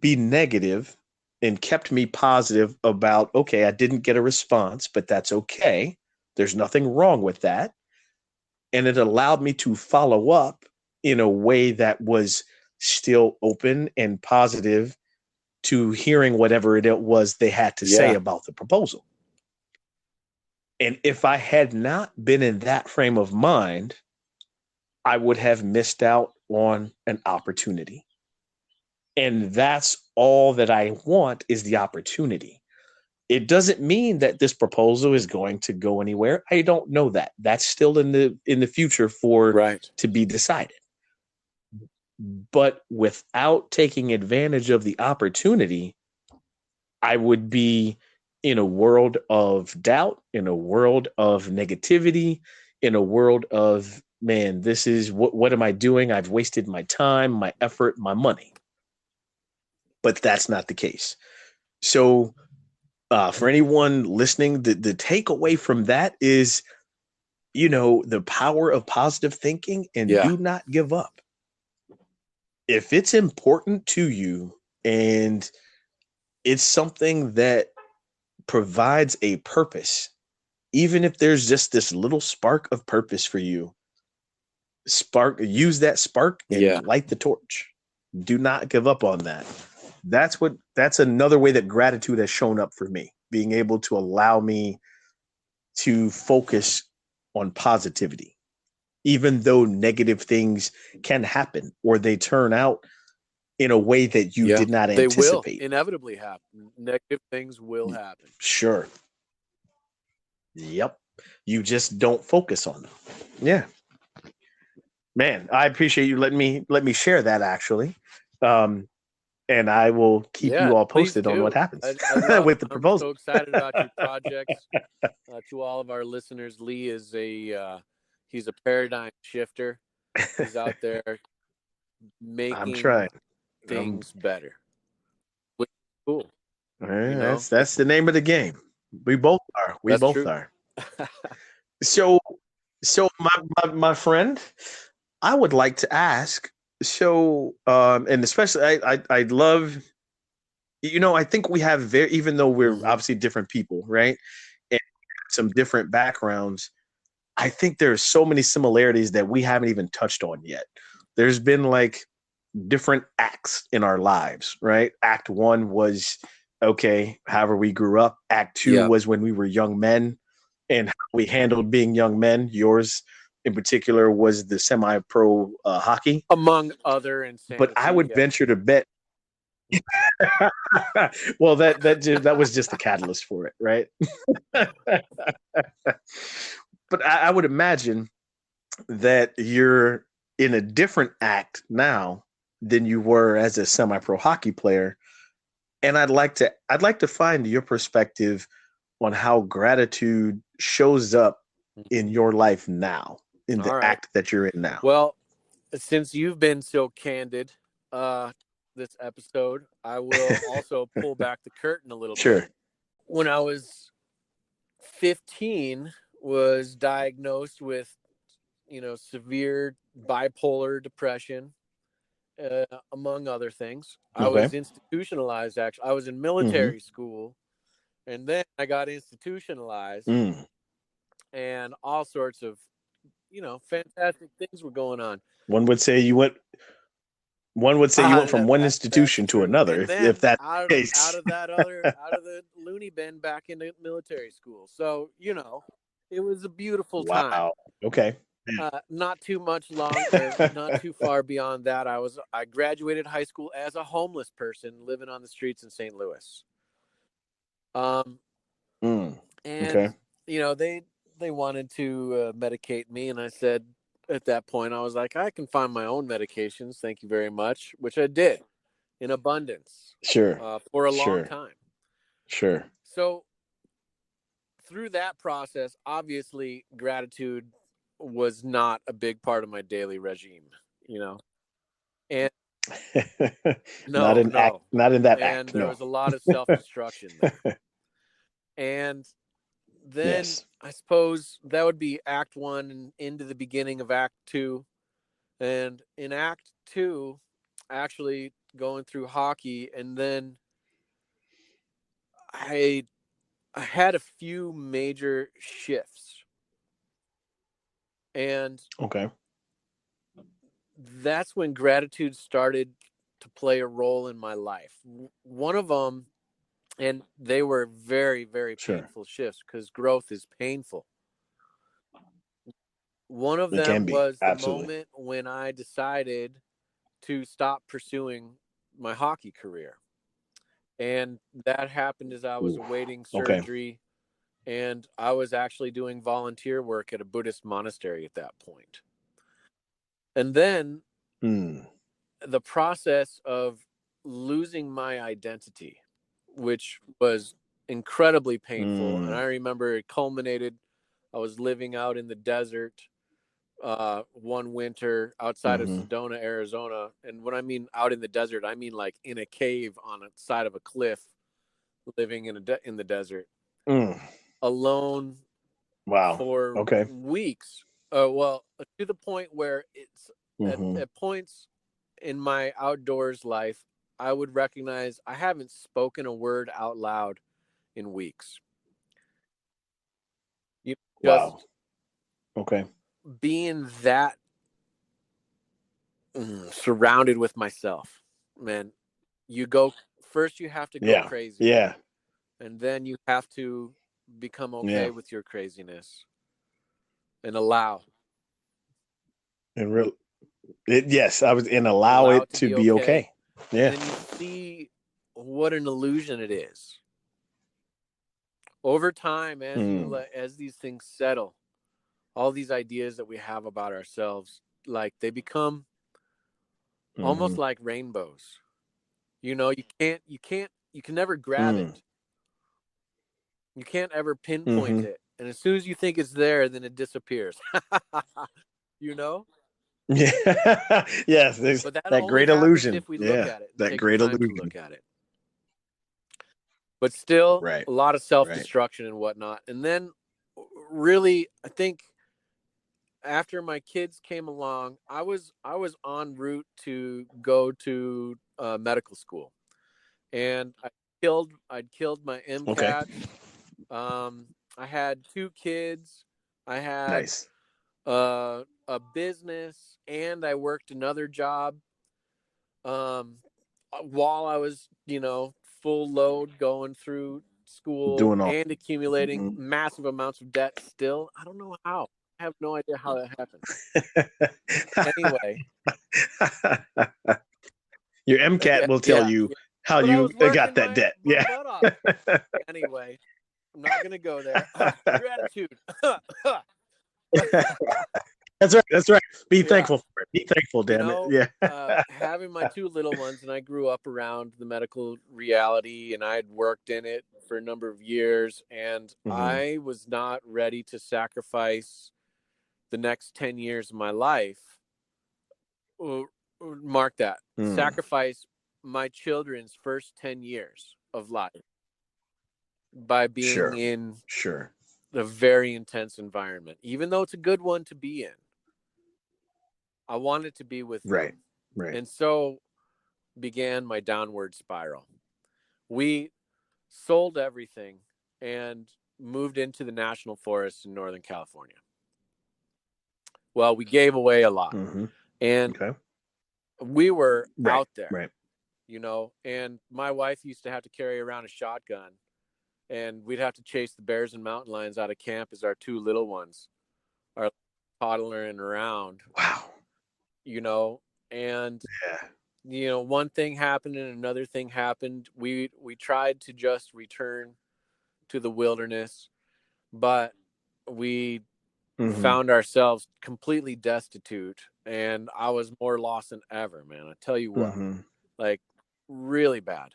be negative and kept me positive about, okay, I didn't get a response, but that's okay. There's nothing wrong with that. And it allowed me to follow up in a way that was still open and positive to hearing whatever it was they had to say about the proposal. And if I had not been in that frame of mind, I would have missed out on an opportunity. And that's all that I want, is the opportunity. It doesn't mean that this proposal is going to go anywhere. I don't know that. That's still in the future to be decided. But without taking advantage of the opportunity, I would be in a world of doubt, in a world of negativity, in a world of, man, this is what am I doing? I've wasted my time, my effort, my money. But that's not the case. So for anyone listening, the takeaway from that is, the power of positive thinking, and do not give up. If it's important to you and it's something that provides a purpose, even if there's just this little spark of purpose for you, use that spark and light the torch. Do not give up on that. That's another way that gratitude has shown up for me, being able to allow me to focus on positivity, even though negative things can happen or they turn out in a way that you did not anticipate. They will inevitably happen. Negative things will happen. Sure. Yep. You just don't focus on them. Yeah, man, I appreciate you letting me share that actually. Um, and I will keep Yeah, you all please posted on what do. happens I love. with the I'm so proposal. excited about your projects. To all of our listeners, Lee is he's a paradigm shifter. He's out there I'm making trying. things better. Which is cool. You know, That's the name of the game. We both are. We that's both true. are. So my friend, I would like to ask. So and especially I love, I think we have very, even though we're Hmm. obviously different people, right? And some different backgrounds, I think there's so many similarities that we haven't even touched on yet. There's been like different acts in our lives, right? Act one was okay, however we grew up. Act two Yeah, was when we were young men and how we handled being young men. Yours in particular was the semi-pro hockey. among other But I insanity. would venture to bet well, that was just the catalyst for it, right? But I would imagine that you're in a different act now than you were as a semi-pro hockey player, and I'd like to find your perspective on how gratitude shows up in your life now, in All the right. act that you're in now. Well, since you've been so candid, this episode, I will also pull back the curtain a little bit. Sure. When I was 15, was diagnosed with, severe bipolar depression, among other things. I Okay. was institutionalized. Actually, I was in Mm-hmm. military school, and then I got institutionalized, Mm. and all sorts of, fantastic things were going on. One would say you went. One would say you went from one That's institution to true. another, And if then that's out the of out case. of out of the loony bin back into military school. So it was a beautiful time. Wow. Okay. Not too much long, or not too far beyond that. I graduated high school as a homeless person living on the streets in St. Louis. Um, Mm. and Okay. they wanted to medicate me, and I said, at that point, I was like, I can find my own medications. Thank you very much, which I did in abundance, Sure. for a long Sure. time. Sure. So through that process, obviously, gratitude was not a big part of my daily regime, and Not no, in act. no, Not in that and act. there No. was a lot of self-destruction there. And then Yes. I suppose that would be act one and into the beginning of act two. And in act two, actually going through hockey, and then I I had a few major shifts, and Okay. that's when gratitude started to play a role in my life. One of them, and they were very, very Sure. painful shifts because growth is painful. One of It can them be. was the Absolutely. moment when I decided to stop pursuing my hockey career. And that happened as I was Ooh. awaiting Okay. surgery, and I was actually doing volunteer work at a Buddhist monastery at that point. And then Mm. the process of losing my identity, which was incredibly painful. And Mm. I remember it culminated. I was living out in the desert one winter outside of Hmm. Sedona, Arizona. And when I mean out in the desert, I mean like in a cave on the side of a cliff, living in the desert, Mm. alone Wow. for Okay. weeks. Well, to the point where it's Hmm. at points in my outdoors life, I would recognize I haven't spoken a word out loud in weeks. You Wow. just Okay. being that surrounded with myself, man. You go first. You have to go Yeah. crazy, Yeah. and then you have to become Yeah. okay with your craziness and allow And real. Yes, I was, and allow allow it it to to be be okay. okay. And Yeah. then you see what an illusion it is. Over time, Mm. as these things settle, all these ideas that we have about ourselves, like they become almost Mhm. like rainbows. You know, you can never grab Mm. it. You can't ever pinpoint Mhm. it. And as soon as you think it's there, then it disappears. You know? Yeah. Yes, there's But that that only great happens illusion. if we look Yeah, at it and that take the great time to illusion. look at it. But still, Right. a lot of Right. self-destruction and whatnot. And then, really, I think after my kids came along, I was en route to go to medical school, and I'd killed my Okay. MCAT. I had two kids. I had Nice. a business, and I worked another job. Um, while I was, full load going through school Doing all. and accumulating Mhm. massive amounts of debt still. I don't know how. I have no idea how that happened. Anyway, Your MCAT yeah, will tell yeah, you yeah. how But I you was got working that debt. my Yeah. butt off. Anyway, I'm not gonna go there. Gratitude. That's right. That's right. Be Yeah. thankful for it. Be thankful, damn it. Yeah. Having my two little ones, and I grew up around the medical reality, and I had worked in it for a number of years, and Mhm. I was not ready to sacrifice the next 10 years of my life. Mark that. Mm. Sacrifice my children's first 10 years of life by being Sure. in Sure. a very intense environment, even though it's a good one to be in. I wanted to be with Right. them. Right. And so began my downward spiral. We sold everything and moved into the national forests in Northern California. Well, we gave away a lot, Mhm. and Okay. we were Right. out there, Right. and my wife used to have to carry around a shotgun, and we'd have to chase the bears and mountain lions out of camp as our two little ones are toddling around, Wow. you know, and Yeah. one thing happened and another thing happened. We tried to just return to the wilderness, but we Mhm. found ourselves completely destitute, and I was more lost than ever, man. I tell you what, Mhm. like really bad.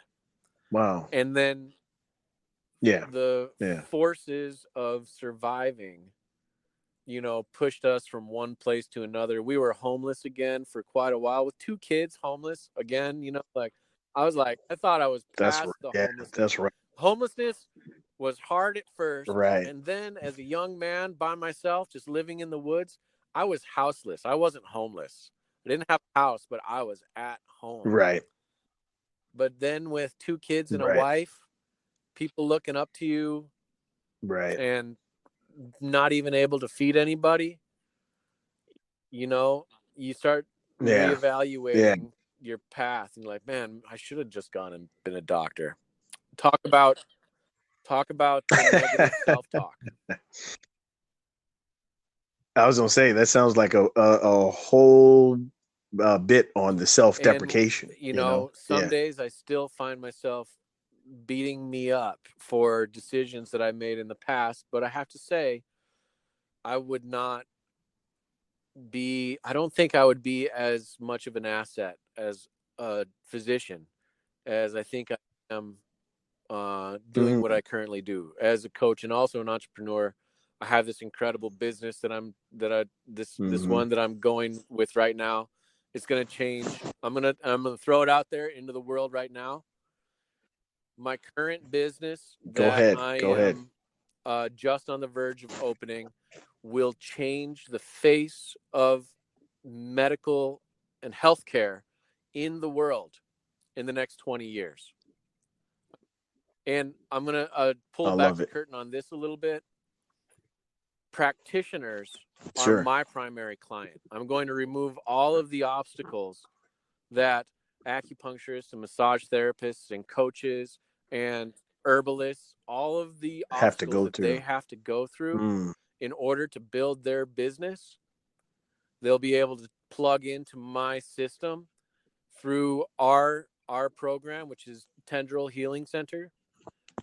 Wow. And then Yeah. the Yeah. forces of surviving, pushed us from one place to another. We were homeless again for quite a while with two kids, homeless again, like I was like, I thought I was That's right. past the Yeah. homelessness. That's right. Homelessness was hard at first, Right. and then as a young man by myself, just living in the woods, I was houseless. I wasn't homeless. I didn't have a house, but I was at home. Right. But then with two kids and a Right. wife, people looking up to you Right. and not even able to feed anybody, you start Yeah. Yeah. reevaluating your path, and you're like, man, I should have just gone and been a doctor. Talk about the negative self-talk. I was gonna say that sounds like a whole bit on the self And deprecation. some Yeah. days I still find myself beating me up for decisions that I made in the past, but I have to say, I would not I don't think I would be as much of an asset as a physician as I think I am doing what Mm. I currently do as a coach and also an entrepreneur. I have this incredible business this Hmm. one that I'm going with right now. It's going to change. I'm gonna throw it out there into the world right now. My current business Go that ahead. I Go ahead. am just on the verge of opening will change the face of medical and healthcare in the world in the next 20 years. And I'm going to I pull back love the it. curtain on this a little bit. Practitioners are Sure. my primary client. I'm going to remove all of the obstacles that acupuncturists and massage therapists and coaches and herbalists, all of the Have to obstacles go that they through. have to go through Mm. in order to build their business, they'll be able to plug into my system through our program, which is Tendril Healing Center.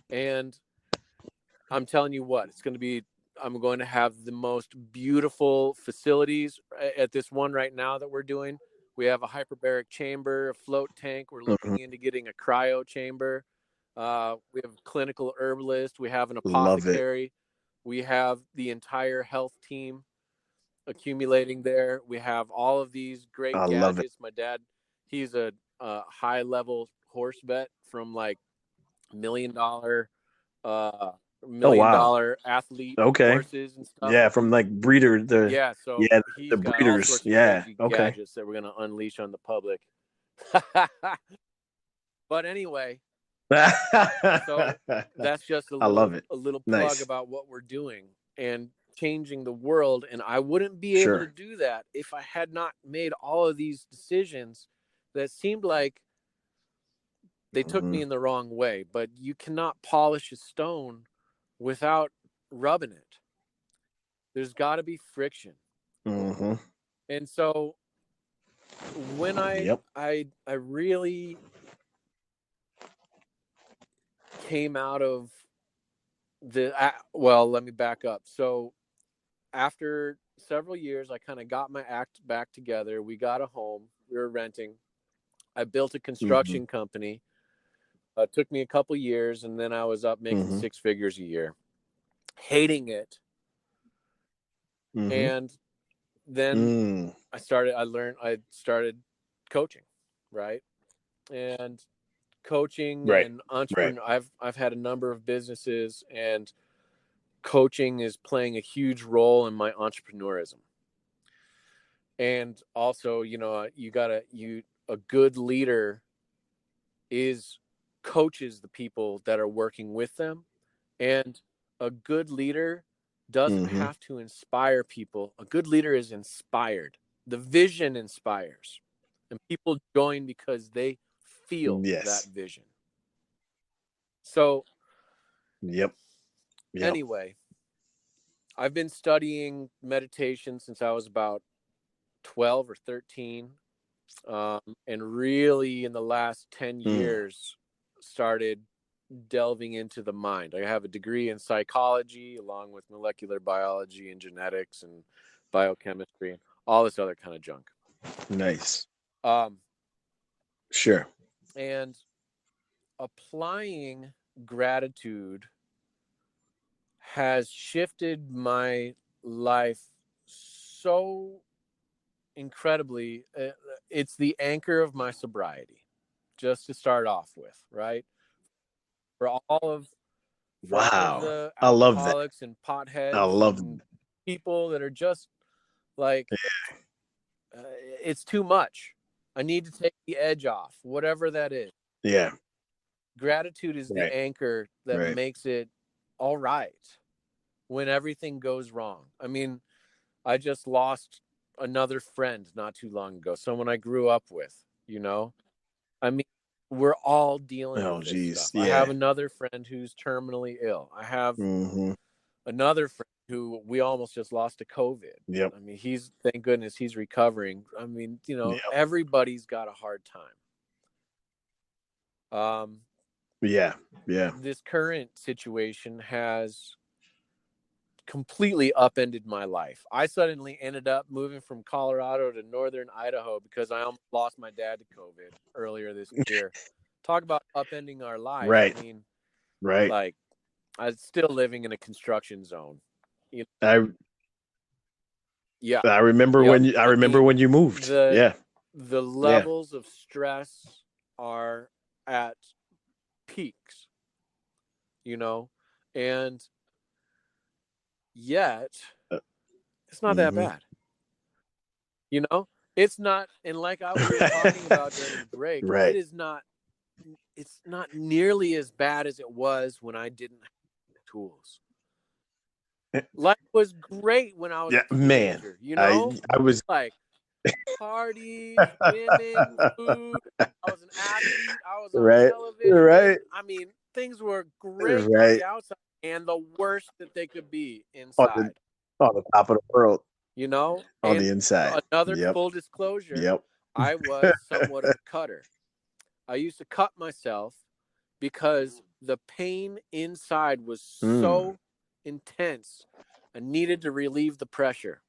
And I'm telling you what, I'm going to have the most beautiful facilities at this one right now that we're doing. We have a hyperbaric chamber, a float tank. We're looking into getting a cryo chamber. We have a clinical herbalist. We have an Love it. apothecary. We have the entire health team accumulating there. We have all of these great I love it. gadgets. My dad, he's a high level horse vet from like $1 million $1 million wow. athlete Okay. horses and stuff. Yeah, from like breeder So he's the got all breeders. sorts of Yeah. crazy Okay. gadgets that we're going to unleash on the public. But anyway, so that's just I love it. a little plug Nice. about what we're doing and changing the world. And I wouldn't be able Sure. to do that if I had not made all of these decisions that seemed like they took me in the wrong way. But you cannot polish a stone without rubbing it. There's got to be friction. Mm-hmm. And so when Yep. I really came out of let me back up. So after several years, I kind of got my act back together. We got a home. We were renting. I built a construction company. It took me a couple years, and then I was up making 6 figures a year, hating it. And then I started coaching, right? And coaching and entrepreneur. Right. I've had a number of businesses, and coaching is playing a huge role in my entrepreneurism. And also, a good leader coaches the people that are working with them. And a good leader doesn't have to inspire people. A good leader is inspired. The vision inspires. And people join because they feel that vision. So, Yep. Anyway, I've been studying meditation since I was about 12 or 13. And really in the last 10 years started delving into the mind. I have a degree in psychology along with molecular biology and genetics and biochemistry and all this other kind of junk. Nice. Sure. And applying gratitude has shifted my life so incredibly. It's the anchor of my sobriety, just to start off with, right? For all of the I love that. alcoholics and potheads, I love and people that are just like, it's too much. I need to take the edge off, whatever that is. Yeah. Gratitude is the anchor that makes it all right when everything goes wrong. I mean, I just lost another friend not too long ago, someone I grew up with, I mean, we're all dealing with this stuff. I have another friend who's terminally ill. I have another friend who we almost just lost to COVID. Yep. I mean, thank goodness he's recovering. I mean, everybody's got a hard time. Yeah. This current situation has completely upended my life. I suddenly ended up moving from Colorado to northern Idaho because I almost lost my dad to COVID earlier this year. Talk about upending our lives. Right. I mean, right. Like, I'm still living in a construction zone. I remember when you moved. The levels of stress are at peaks, and yet it's not that bad. It's not, and like I was talking about during the break, it's not nearly as bad as it was when I didn't have the tools. Life was great when I was a teenager, I was like parties, women, food. I was an athlete. I was on television. Right. I mean, things were great on the outside and the worst that they could be inside. On the top of the world. On the inside. Another full disclosure. I was somewhat of a cutter. I used to cut myself because the pain inside was Mm, so intense. I needed to relieve the pressure.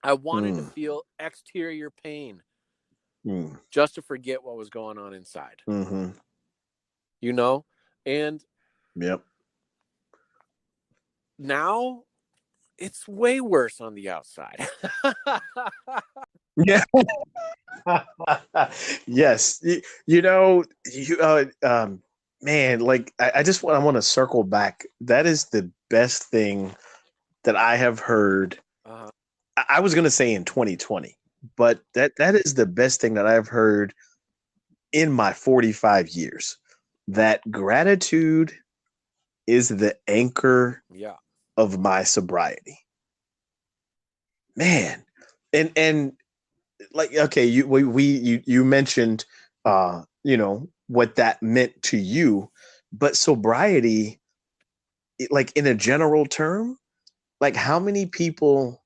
I wanted to mm, feel exterior pain mm, just to forget what was going on inside, mm-hmm. you know? And Yep. now it's way worse on the outside. Yeah. Yes. You know, man, like I want to circle back. That is the best thing that I have heard. uh, I was going to say in 2020, but that is the best thing that I've heard in my 45 years. That gratitude is the anchor yeah. of my sobriety. Man. And like okay, you mentioned what that meant to you, but sobriety, like in a general term, like how many people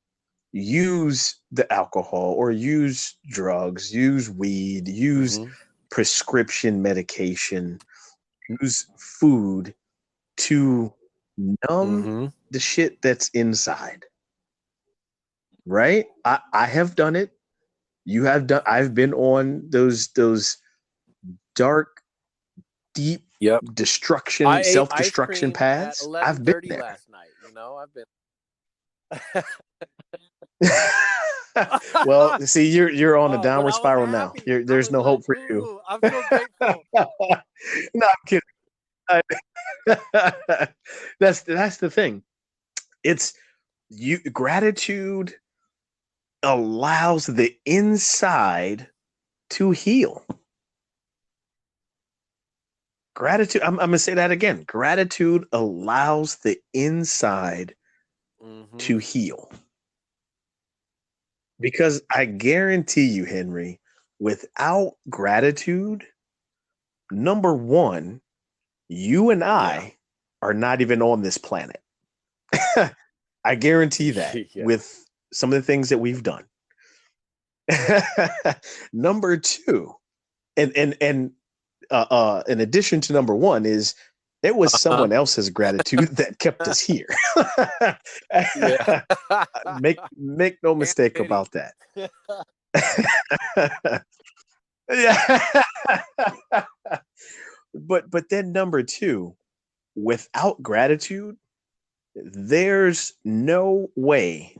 use the alcohol or use drugs, use weed, use Mm-hmm. prescription medication, use food to numb Mm-hmm. the shit that's inside, right? I have done it. You have done. I've been on those dark, deep Yep. destruction, I ate self ice destruction cream at paths. I've been 11:30 there. last night. You know, I've been. Well, see, you're on a Oh, but downward I was spiral now. happy. I There's was no like, hope for you. "Ooh, I'm so grateful." No, I'm kidding. That's the thing. It's you. Gratitude allows the inside to heal. Gratitude. I'm gonna say that again. Gratitude allows the inside Mm-hmm. to heal. Because I guarantee you, Henry, without gratitude, number one, you and Yeah. I are not even on this planet. I guarantee that Yeah. with some of the things that we've done. Number two, and in addition to number one, is it was Uh-huh. someone else's gratitude that kept us here. Yeah. Make no And mistake pity. about that. Yeah. But then number two, without gratitude, there's no way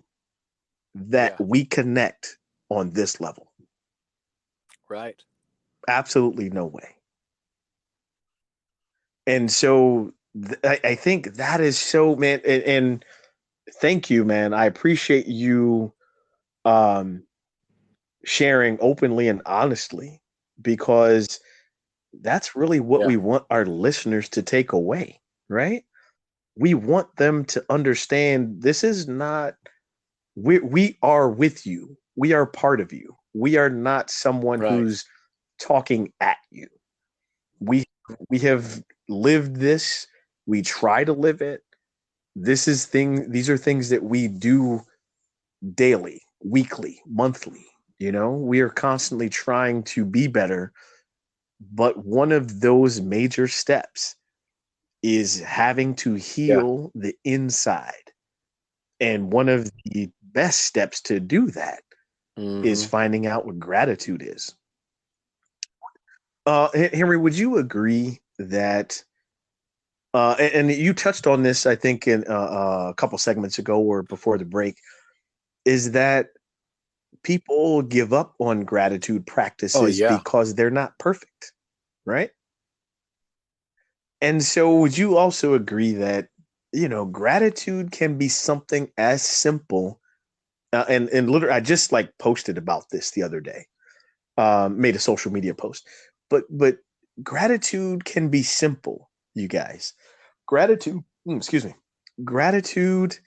that Yeah. we connect on this level. Right. Absolutely no way. And so I think that is so, man. And thank you, man. I appreciate you um, sharing openly and honestly, because that's really what Yeah. we want our listeners to take away, right? We want them to understand this is not, we are with you. We are part of you. We are not someone Right. who's talking at you. We we have lived this. We try to live it. These are things that we do daily, weekly, monthly. We are constantly trying to be better, but one of those major steps is having to Yeah. heal the inside. And one of the best steps to do that is Mm-hmm. finding out what gratitude is. Henry, would you agree that and you touched on this, I think, in a couple segments ago or before the break, is that people give up on gratitude Oh practices yeah. because they're not perfect, right? And so, would you also agree that gratitude can be something as simple? And literally, I just like posted about this the other day. Made a social media post, but gratitude can be simple, you guys. Gratitude, excuse me. Gratitude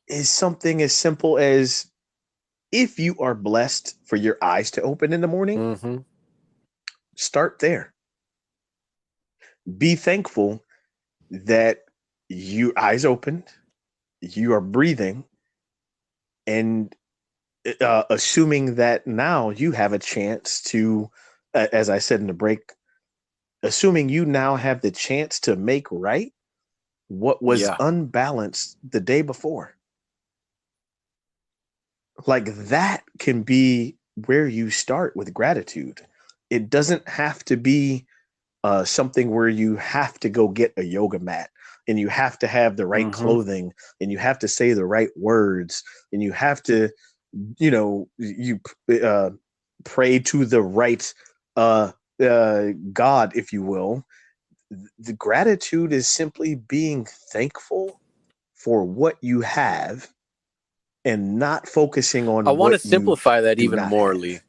is something as simple as if you are blessed for your eyes to open in the morning, Mm-hmm. start there. Be thankful that your eyes opened, you are breathing, and assuming that now you have a chance to, as I said in the break, assuming you now have the chance to make right what was Yeah. unbalanced the day before. Like that can be where you start with gratitude. It doesn't have to be something where you have to go get a yoga mat and you have to have the right Mm-hmm. clothing and you have to say the right words and you have to, you pray to the right God, if you will. The gratitude is simply being thankful for what you have and not focusing I on want to what you simplify that do even not more, have. Lee.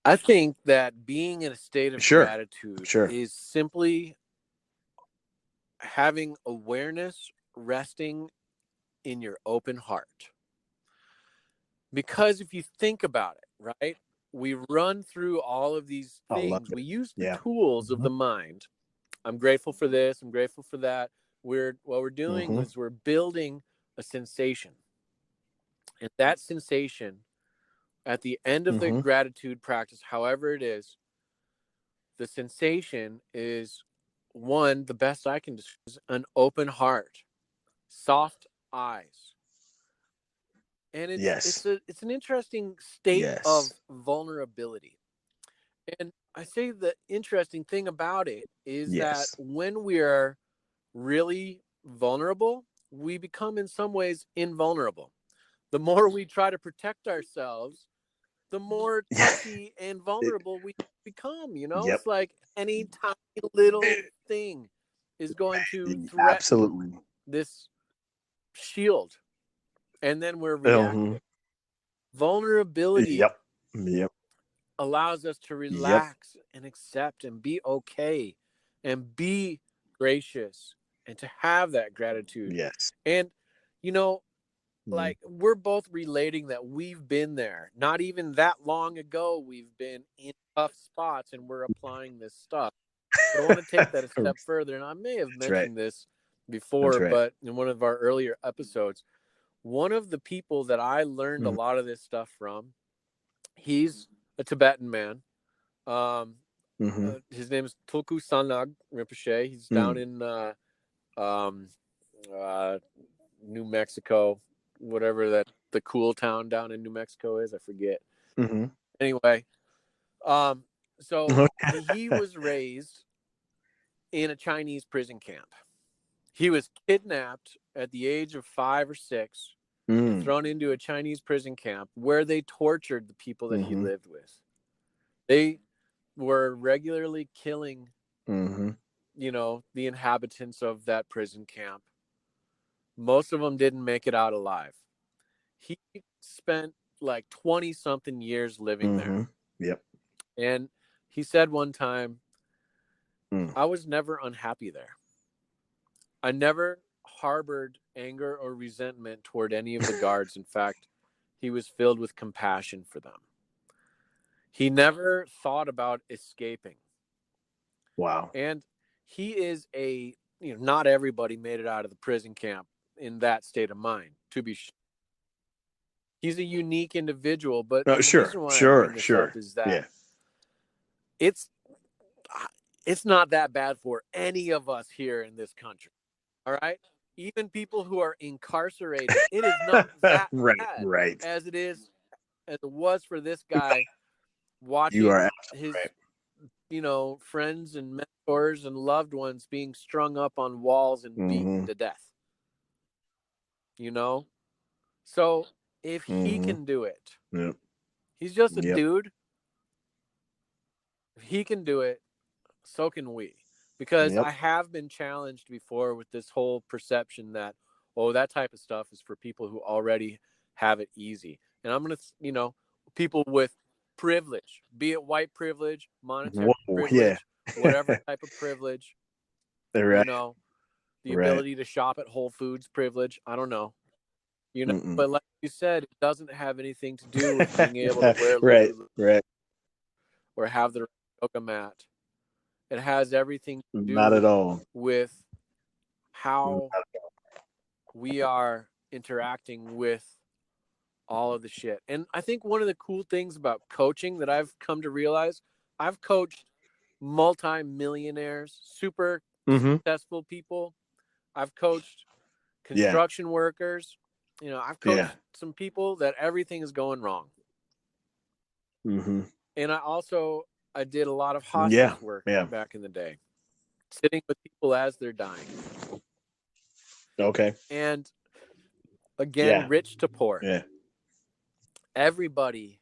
I think that being in a state of Sure, gratitude sure. is simply having awareness resting in your open heart. Because if you think about it, right, we run through all of these I love things. it. We use the Yeah. tools of Hmm. the mind. I'm grateful for this. I'm grateful for that. What we're doing Hmm. is we're building a sensation. And that sensation at the end of the Hmm. gratitude practice, however it is, the sensation is one, the best I can describe is an open heart, soft eyes. And Yes. it's an interesting state of Yes. vulnerability. And I say the interesting thing about it is that Yes. when we are really vulnerable, we become in some ways invulnerable. The more we try to protect ourselves, the more touchy and vulnerable we become. Yep. It's like any tiny little thing is going to threaten Absolutely. this shield, and then we're Hmm. reactive. Vulnerability Yep. Yep. allows us to Yep. relax and accept and be okay and be gracious and to have that gratitude. Yes. And, you know, Mm. like we're both relating that we've been there. Not even that long ago, we've been in tough spots and we're applying this stuff. But I want to take that a step further. And I may have That's right. mentioned this That's before, right. but in one of our earlier episodes, one of the people that I learned a Mm-hmm. lot of this stuff from, he's a Tibetan man. Um, Mm-hmm. his name is Tulku Sanag Rinpoche. He's down in um, uh, New Mexico, whatever that the cool town down in New Mexico is. I forget. Mm-hmm. Anyway, um, so he was raised in a Chinese prison camp. He was kidnapped at the age of 5 or 6 and Mm. thrown into a Chinese prison camp where they tortured the people that he Mm-hmm. lived with. They were regularly killing, Mm-hmm. the inhabitants of that prison camp. Most of them didn't make it out alive. He spent like 20 something years living there. Mm-hmm. Yep. And he said one time, Mm. I was never unhappy there. I never harbored anger or resentment toward any of the guards. In fact, he was filled with compassion for them. He never thought about escaping. Wow. And he is not everybody made it out of the prison camp in that state of mind, to be sure. He's a unique individual, but the Sure. reason why I bring Sure. this up Sure. is that Yeah. it's it's not that bad for any of us here in this country. All right? Even people who are incarcerated, it is not that Right. bad Right. as it was for this guy You are watching absolutely his right. friends and mentors and loved ones being strung up on walls and beaten Mm-hmm. to death. You know? So if he Mm-hmm. can do it, Yep. he's just a Yep. dude. If he can do it, so can we. Because Yep. I have been challenged before with this whole perception that, oh, that type of stuff is for people who already have it easy. And I'm going to, people with privilege, be it white privilege, monetary Whoa. Yeah. privilege, whatever type of privilege, you Right. know, the Right. ability to shop at Whole Foods privilege. I don't know, Mm-mm. but like you said, it doesn't have anything to do with being able to wear Right. Lululemon Right. or have the yoga mat. It has everything to Not at do all. with how we are interacting with all of the shit. And I think one of the cool things about coaching that I've come to realize, I've coached multi-millionaires, super Mm-hmm. successful people. I've coached Yeah. construction workers. I've coached Yeah. some people that everything is going wrong. Mm-hmm. And I did a lot of Yeah. hospice work Yeah. back in the day, sitting with people as they're dying. Okay. And again, Yeah. rich to poor. Yeah. Everybody,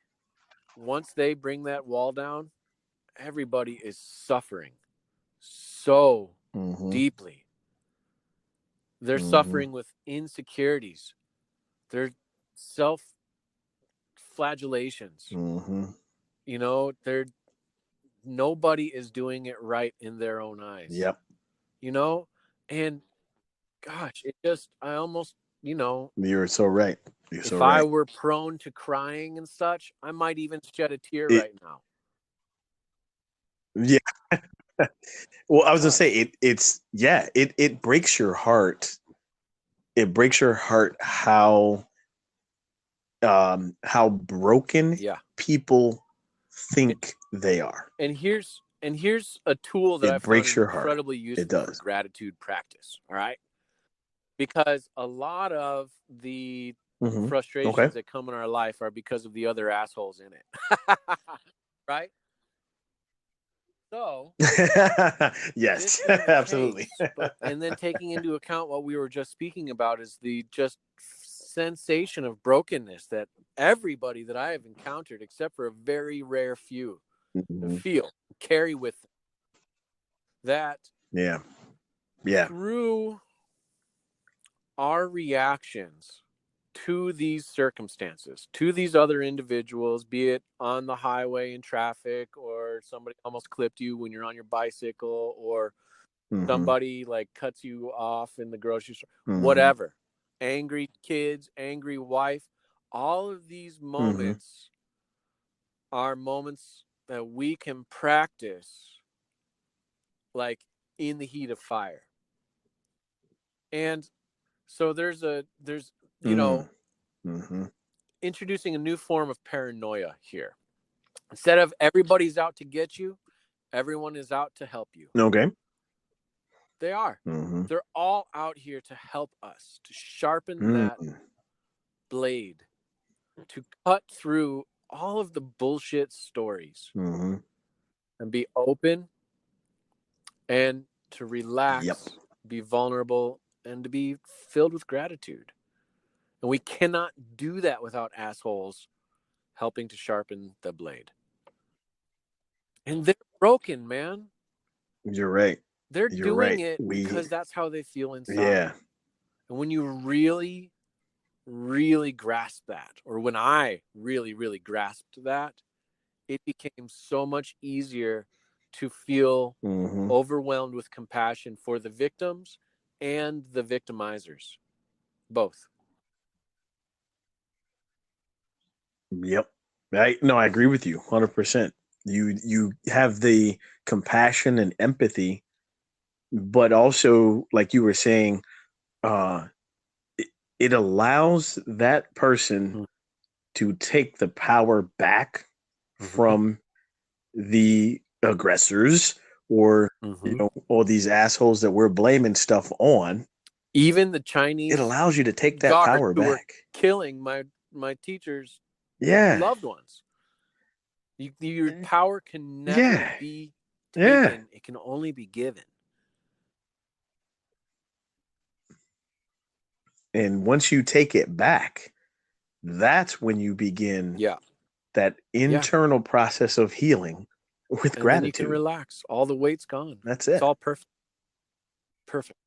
once they bring that wall down, everybody is suffering so Mm-hmm. deeply. They're Mm-hmm. suffering with insecurities. They're self-flagellations. Mm-hmm. Nobody is doing it right in their own eyes. Yep. And gosh, I almost, You're so right. You're so if right. I were prone to crying and such, I might even shed a tear It- right now. Yeah. Well, I was gonna Gosh. say it breaks your heart. It breaks your heart how broken Yeah. people think they are. And here's a tool that It I found breaks your heart. incredibly useful It does. for gratitude practice. All right. Because a lot of the Mhm. frustrations Okay. that come in our life are because of the other assholes in it. Right? So Yes, this being the absolutely. case, and then taking into account what we were just speaking about is the just sensation of brokenness that everybody that I have encountered, except for a very rare few, Mhm. carry with them. That Yeah. Yeah. through our reactions to these circumstances, to these other individuals, be it on the highway in traffic, or somebody almost clipped you when you're on your bicycle, or Mhm. somebody like cuts you off in the grocery store, Mhm. whatever, angry kids, angry wife, all of these moments are moments that we can practice like in the heat of fire. And so there's Mhm. introducing a new form of paranoia here. Instead of everybody's out to get you, everyone is out to help you. Okay. They are. Mhm. They're all out here to help us, to sharpen that Mhm. blade, to cut through all of the bullshit stories Mhm. and be open and to relax, Yep. be vulnerable, and to be filled with gratitude. And we cannot do that without assholes helping to sharpen the blade. And they're broken, man. You're right. They're You're doing right. it because that's how they feel inside. Yeah. And when you really, really grasp that, or when I really, really grasped that, it became so much easier to feel Mhm. overwhelmed with compassion for the victims and the victimizers, both. Yep. I agree with you 100%. You have the compassion and empathy, but also like you were saying, uh it, it allows that person to take the power back from the aggressors, or all these assholes that we're blaming stuff on. Even the Chinese It allows you to take that guards power who were back. killing my teachers' Yeah. loved ones. Your power can never Yeah. be Yeah. taken. It can only be given. And once you take it back, that's when you begin Yeah. that internal process of healing with And gratitude. then you can relax. All the weight's gone. That's it. It's all perfect. Perfect.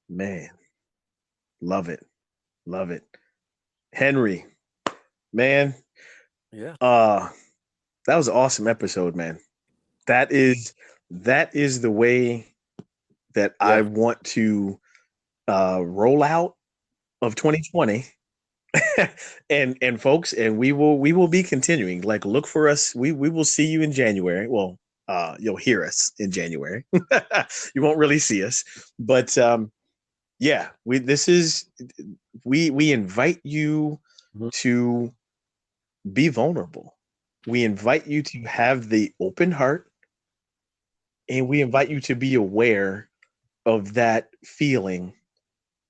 Man. Love it. Love it. Henry, man. Yeah. That was an awesome episode, man. That is the way that I want to roll out of 2020. and folks, and we will be continuing. Like, look for us. We will see you in January. Well, you'll hear us in January. You won't really see us, but yeah, we invite you to be vulnerable. We invite you to have the open heart And we invite you to be aware of that feeling,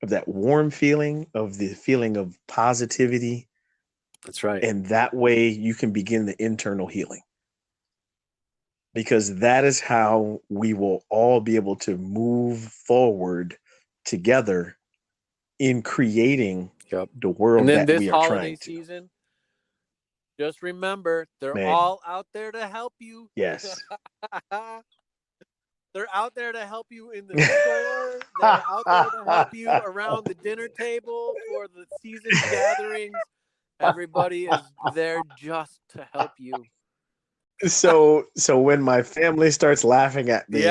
of that warm feeling, of the feeling of positivity. That's right. And that way you can begin the internal healing. Because that is how we will all be able to move forward together in creating the world and then that this we are holiday trying to. season, just remember, they're Man. all out there to help you. Yes. They're out there to help you in the store. They're out there to help you around the dinner table for the season gatherings. Everybody is there just to help you. So when my family starts laughing at me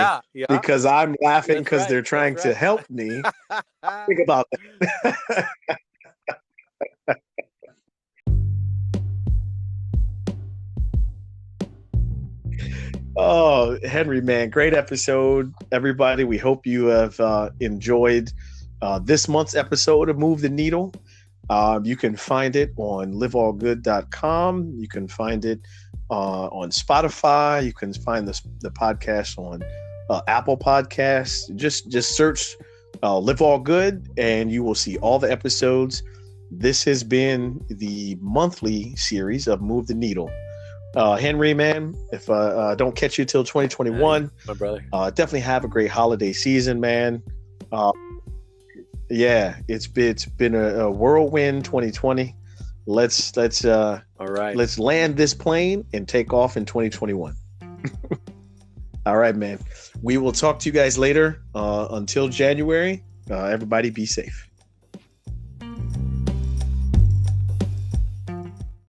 because I'm laughing because they're trying to help me, think about that. Oh, Henry, man, great episode, everybody. We hope you have enjoyed this month's episode of Move the Needle. You can find it on liveallgood.com. You can find it on Spotify. You can find the podcast on Apple Podcasts. Just search Live All Good and you will see all the episodes. This has been the monthly series of Move the Needle. Henry, man, if I don't catch you till 2021, my brother, definitely have a great holiday season, man. Yeah, it's been a whirlwind 2020. Let's all right. Let's land this plane and take off in 2021. All right, man. We will talk to you guys later. Until January, everybody be safe.